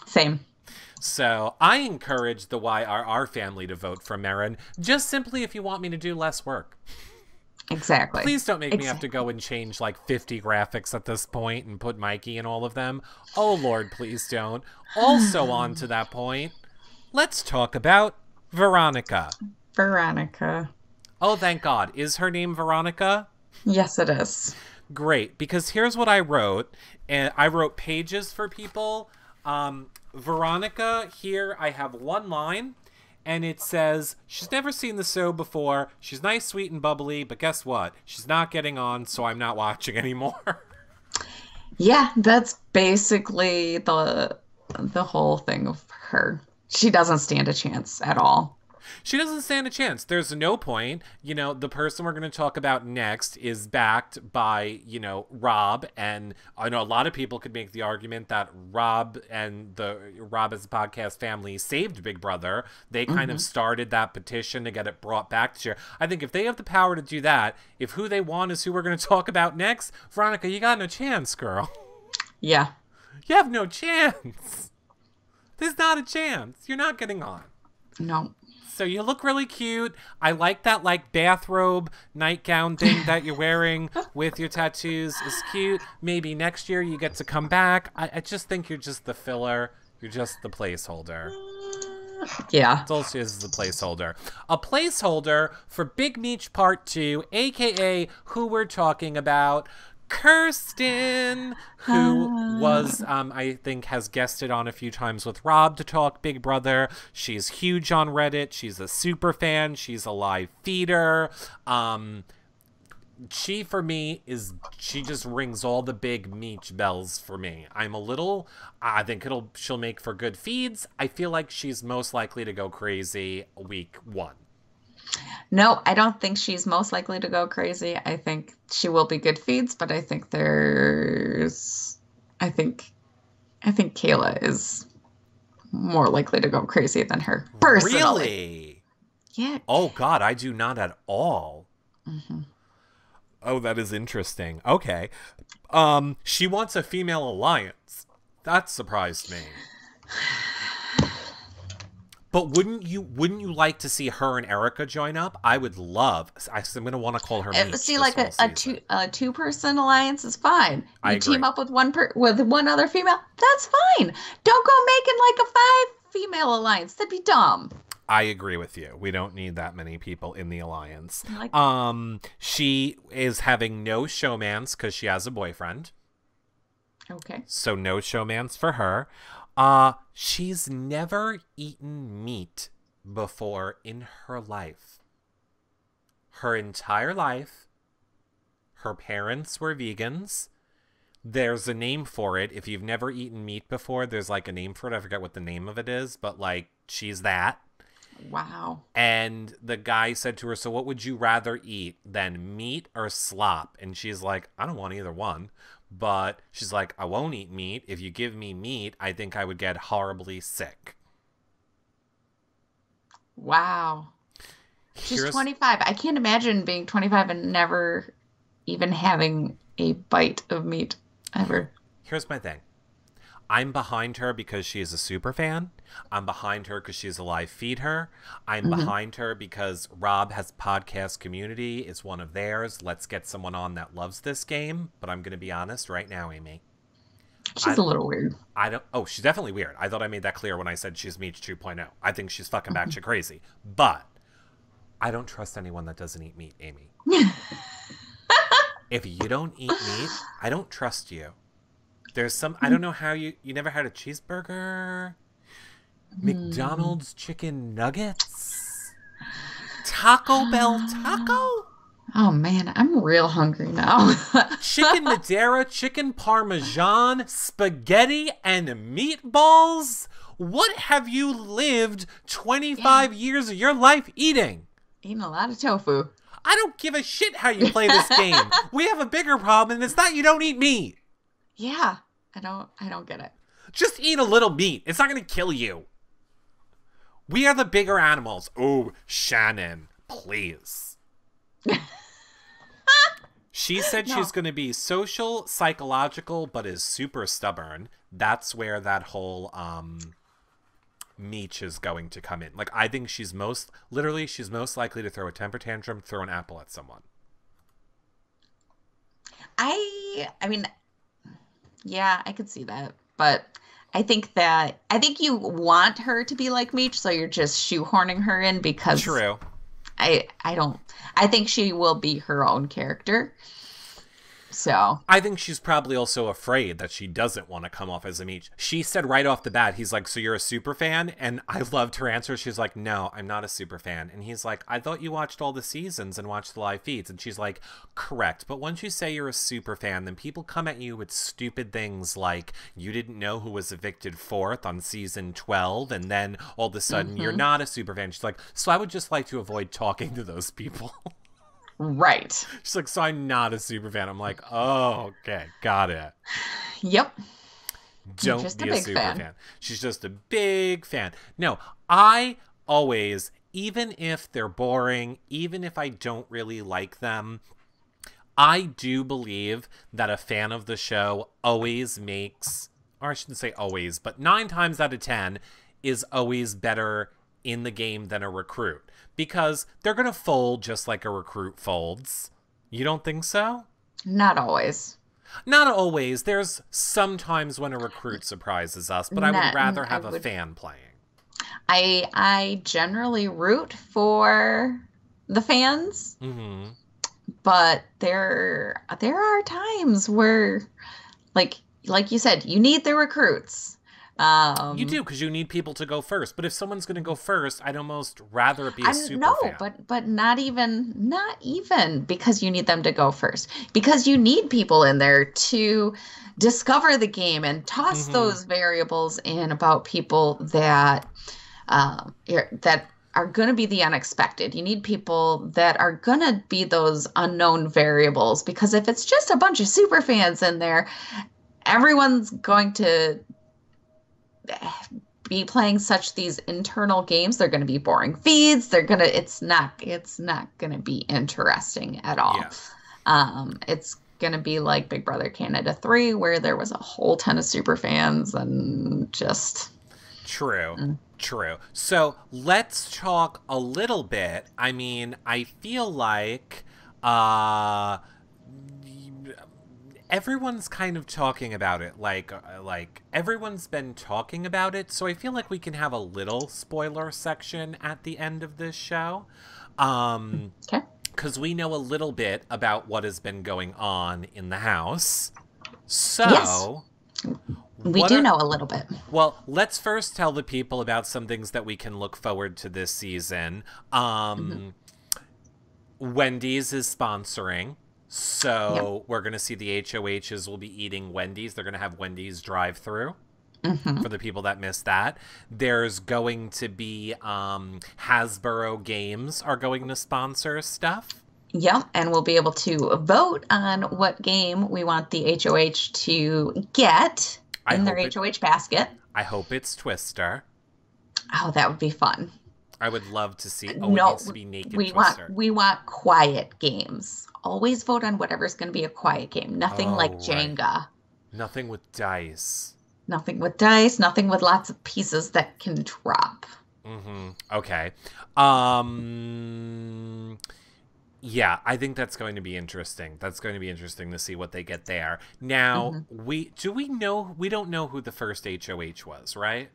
Same. So I encourage the YRR family to vote for Maron, just simply if you want me to do less work. Exactly. Please don't make me have to go and change like 50 graphics at this point and put Mikey in all of them. Oh, Lord, please don't. Also on to that point, let's talk about Veronica. Veronica. Oh, thank God. Is her name Veronica? Yes, it is. Great, because here's what I wrote. And I wrote pages for people. Veronica, here I have one line, and it says, she's never seen the show before. She's nice, sweet, and bubbly, but guess what? She's not getting on, so I'm not watching anymore. Yeah, that's basically the whole thing of her. She doesn't stand a chance at all. She doesn't stand a chance. There's no point. You know, the person we're going to talk about next is backed by, you know, Rob. And I know a lot of people could make the argument that Rob and the Rob as a Podcast family saved Big Brother. They kind of started that petition to get it brought back to you. I think if they have the power to do that, if who they want is who we're going to talk about next, Veronica, you got no chance, girl. Yeah. You have no chance. There's not a chance. You're not getting on. No. So you look really cute. I like that like bathrobe nightgown thing that you're wearing with your tattoos is cute. Maybe next year you get to come back. I just think you're just the filler. You're just the placeholder. Yeah. That's all she is the placeholder. A placeholder for Big Meech Part 2, a.k.a. who we're talking about, Kirsten, who was, I think, has guested on a few times with Rob to talk Big Brother. She's huge on Reddit. She's a super fan. She's a live feeder. She, for me, she just rings all the big Meech bells for me. I think she'll make for good feeds. I feel like she's most likely to go crazy week 1. No, I don't think she's most likely to go crazy. I think she will be good feeds, but I think Kayla is more likely to go crazy than her, personally. Really? Yeah. Oh, God, I do not at all. Mm-hmm. Oh, that is interesting. Okay. She wants a female alliance. That surprised me. But wouldn't you like to see her and Erica join up? I'm going to want to call her Meech. See, like a two-person alliance is fine. I You agree. team up with one other female, that's fine. Don't go making like a 5-female alliance. That'd be dumb. I agree with you. We don't need that many people in the alliance. She is having no showmans because she has a boyfriend. Okay. So no showmans for her. She's never eaten meat before in her life. Her entire life, her parents were vegans. There's a name for it. If you've never eaten meat before, there's like a name for it. I forget what the name of it is, but like she's that. Wow. And the guy said to her, so what would you rather eat than meat or slop? And she's like, I don't want either one. But she's like, I won't eat meat. If you give me meat, I think I would get horribly sick. Wow. She's 25. I can't imagine being 25 and never even having a bite of meat ever. Here's my thing. I'm behind her because she is a super fan. I'm behind her because she's a live feed her. I'm behind her because Rob has podcast community. It's one of theirs. Let's get someone on that loves this game. But I'm going to be honest right now, Amy. She's a little weird. She's definitely weird. I thought I made that clear when I said she's Meech 2.0. I think she's fucking batshit crazy. But I don't trust anyone that doesn't eat meat, Amy. If you don't eat meat, I don't trust you. There's some, I don't know how you never had a cheeseburger? McDonald's chicken nuggets? Taco Bell taco? Oh man, I'm real hungry now. Chicken Madeira, chicken Parmesan, spaghetti, and meatballs? What have you lived 25 years of your life eating? Eating a lot of tofu. I don't give a shit how you play this game. We have a bigger problem, and it's not you don't eat meat. Yeah, I don't get it. Just eat a little meat. It's not going to kill you. We are the bigger animals. Oh, Shannon, please. She said she's going to be social, psychological, but is super stubborn. That's where that whole Meech is going to come in. Like, I think she's most likely to throw a temper tantrum, throw an apple at someone. I mean, yeah, I could see that. But I think you want her to be like Meech, so you're just shoehorning her in because True. I think she will be her own character. So I think she's probably also afraid that she doesn't want to come off as a Meech. She said right off the bat, he's like, so you're a super fan? And I loved her answer. She's like, no, I'm not a super fan. And he's like, I thought you watched all the seasons and watched the live feeds. And she's like, correct. But once you say you're a super fan, then people come at you with stupid things like you didn't know who was evicted 4th on season 12. And then all of a sudden you're not a super fan. She's like, so I would just like to avoid talking to those people. Right. She's like, so I'm not a super fan. I'm like, oh, okay, got it. Yep. Don't be a super fan. She's just a big fan. No, I always, even if they're boring, even if I don't really like them, I do believe that a fan of the show always makes, or I shouldn't say always, but 9 times out of 10 is always better in the game than a recruit. Because they're going to fold just like a recruit folds. You don't think so? Not always. Not always. There's sometimes when a recruit surprises us, but I would rather have a fan playing. I generally root for the fans, Mm-hmm. but there are times where, like you said, you need the recruits. You do, because you need people to go first. But if someone's going to go first, I'd almost rather it be a I'm super no, fan. but not even because you need them to go first. Because you need people in there to discover the game and toss those variables in about people that that are going to be the unexpected. You need people that are going to be those unknown variables, because if it's just a bunch of super fans in there, everyone's going to be playing such these internal games. They're going to be boring feeds. It's not going to be interesting at all. It's going to be like Big Brother Canada 3, where there was a whole ton of super fans and just True. So let's talk a little bit. I mean, I feel like everyone's kind of talking about it. Like everyone's been talking about it. So I feel like we can have a little spoiler section at the end of this show. okay. Because we know a little bit about what has been going on in the house. So yes. We do know a little bit. Well, let's first tell the people about some things that we can look forward to this season. Wendy's is sponsoring. So we're going to see the HOHs will be eating Wendy's. They're going to have Wendy's drive-thru for the people that missed that. There's going to be Hasbro Games are going to sponsor stuff. Yep, and we'll be able to vote on what game we want the HOH to get in their HOH basket. I hope it's Twister. Oh, that would be fun. I would love to see. Oh, no, it needs to be Naked Twister. We want quiet games. Always vote on whatever's going to be a quiet game. Nothing like Jenga. Right. Nothing with dice. Nothing with dice. Nothing with lots of pieces that can drop. Okay. Yeah, I think that's going to be interesting. That's going to be interesting to see what they get there. Now, we don't know who the first HOH was, right?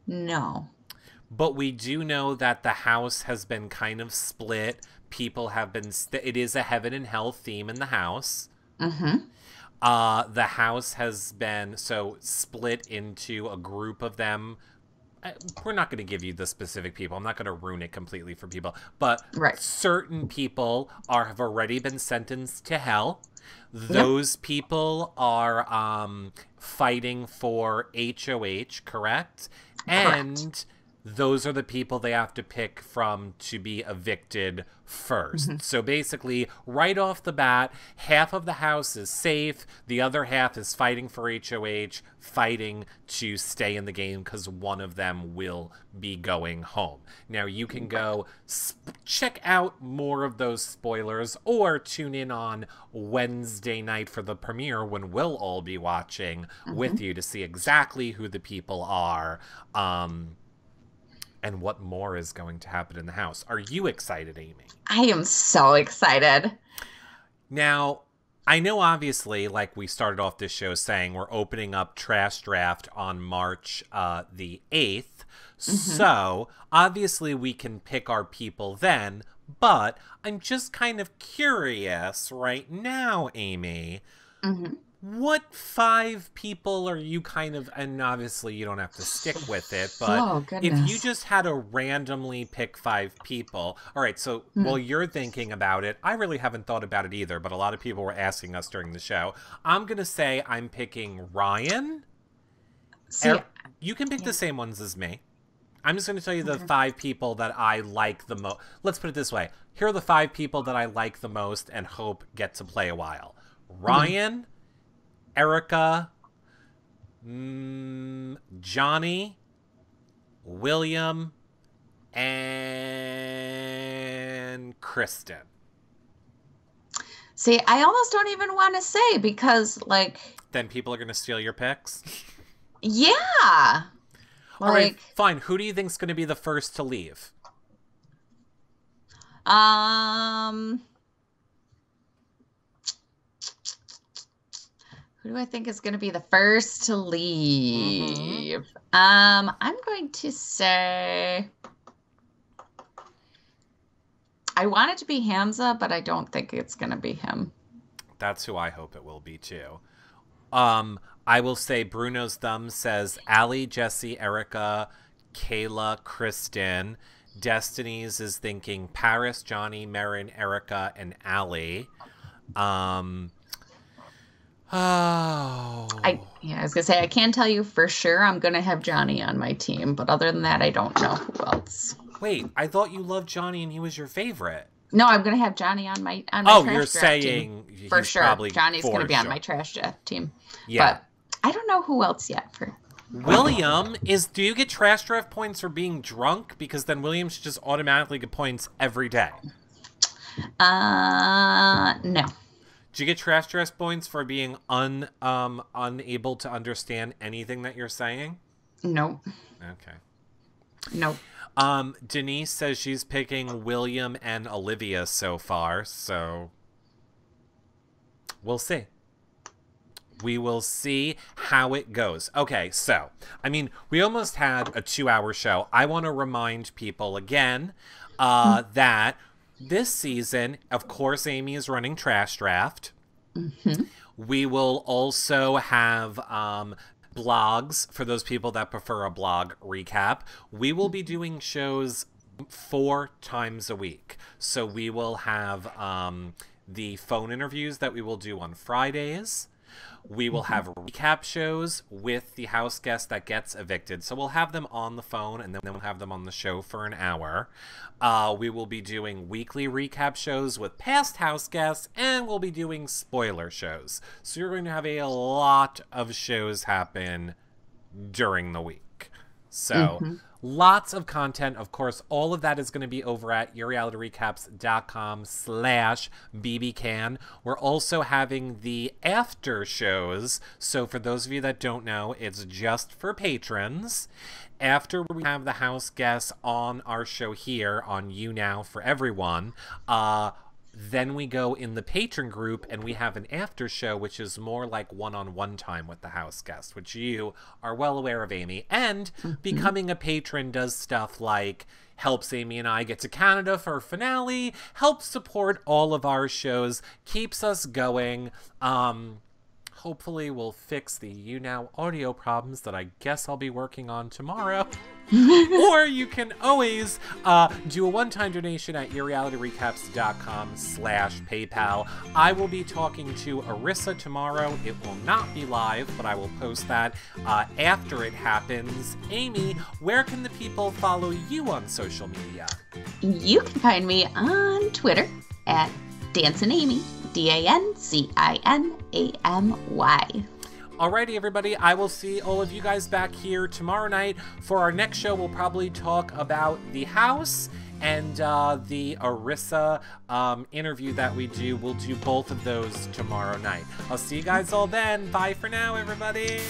No. But we do know that the house has been kind of split. People have been... it is a heaven and hell theme in the house. The house has been split into a group of them. We're not going to give you the specific people. I'm not going to ruin it completely for people. But certain people have already been sentenced to hell. Those people are fighting for HOH, correct? And those are the people they have to pick from to be evicted first. So basically, right off the bat, half of the house is safe. The other half is fighting for HOH, fighting to stay in the game because one of them will be going home. Now, you can go check out more of those spoilers or tune in on Wednesday night for the premiere when we'll all be watching with you to see exactly who the people are. And what more is going to happen in the house. Are you excited, Amy? I am so excited. Now, I know obviously, like we started off this show saying, we're opening up Trash Draft on March the 8th. So, obviously we can pick our people then, but I'm just kind of curious right now, Amy. What 5 people are you kind of, and obviously you don't have to stick with it, but if you just had to randomly pick 5 people, all right, so while you're thinking about it, I really haven't thought about it either, but a lot of people were asking us during the show. I'm going to say I'm picking Ryan. You can pick the same ones as me. I'm just going to tell you the 5 people that I like the most. Let's put it this way. Here are the 5 people that I like the most and hope get to play a while. Ryan... Erica, Johnny, William, and Kirsten. See, I almost don't even want to say because, like... Then people are going to steal your picks? Yeah. All right, fine. Who do you think's going to be the first to leave? Who do I think is going to be the first to leave? I'm going to say... I want it to be Hamza, but I don't think it's going to be him. That's who I hope it will be, too. I will say Bruno's thumb says Allie, Jessie, Erica, Kayla, Kristen. Destiny's is thinking Paris, Johnny, Maron, Erica, and Allie. Oh. I was gonna say I can tell you for sure I'm gonna have Johnny on my team, but other than that, I don't know who else. Wait, I thought you loved Johnny and he was your favorite. No, I'm gonna have Johnny on my trash you're draft saying team. For sure. Johnny's gonna be on my trash draft team. Yeah. But I don't know who else yet for. William do you get trash draft points for being drunk? Because then William should just automatically get points every day. No. Do you get trash draft points for being unable to understand anything that you're saying? No. Okay. No. Denise says she's picking William and Olivia so far, so we'll see. We will see how it goes. Okay, so, I mean, we almost had a 2-hour show. I want to remind people again that this season, of course, Amy is running Trash Draft. Mm-hmm. We will also have blogs for those people that prefer a blog recap. We will be doing shows 4 times a week. So we will have the phone interviews that we will do on Fridays. We will have recap shows with the house guest that gets evicted. So we'll have them on the phone and then we'll have them on the show for an hour. We will be doing weekly recap shows with past house guests, and we'll be doing spoiler shows. So you're going to have a lot of shows happen during the week. So lots of content. Of course, all of that is going to be over at yourrealityrecaps.com/bbcan. We're also having the after shows. So for those of you that don't know, it's just for patrons. After we have the house guests on our show here on You Now for Everyone, then we go in the patron group and we have an after show, which is more like one-on-one time with the house guest, which you are well aware of, Amy. And becoming a patron does stuff like helps Amy and I get to Canada for a finale, helps support all of our shows, keeps us going. Hopefully we'll fix the You Now audio problems that I guess I'll be working on tomorrow. Or you can always do a one-time donation at yourrealityrecaps.com/PayPal. I will be talking to Arissa tomorrow. It will not be live, but I will post that after it happens. Amy, where can the people follow you on social media? You can find me on Twitter at DancinAmy, DancinAmy. Alrighty, everybody, I will see all of you guys back here tomorrow night. For our next show, we'll probably talk about the house and the Arissa interview that we do. We'll do both of those tomorrow night. I'll see you guys all then. Bye for now, everybody.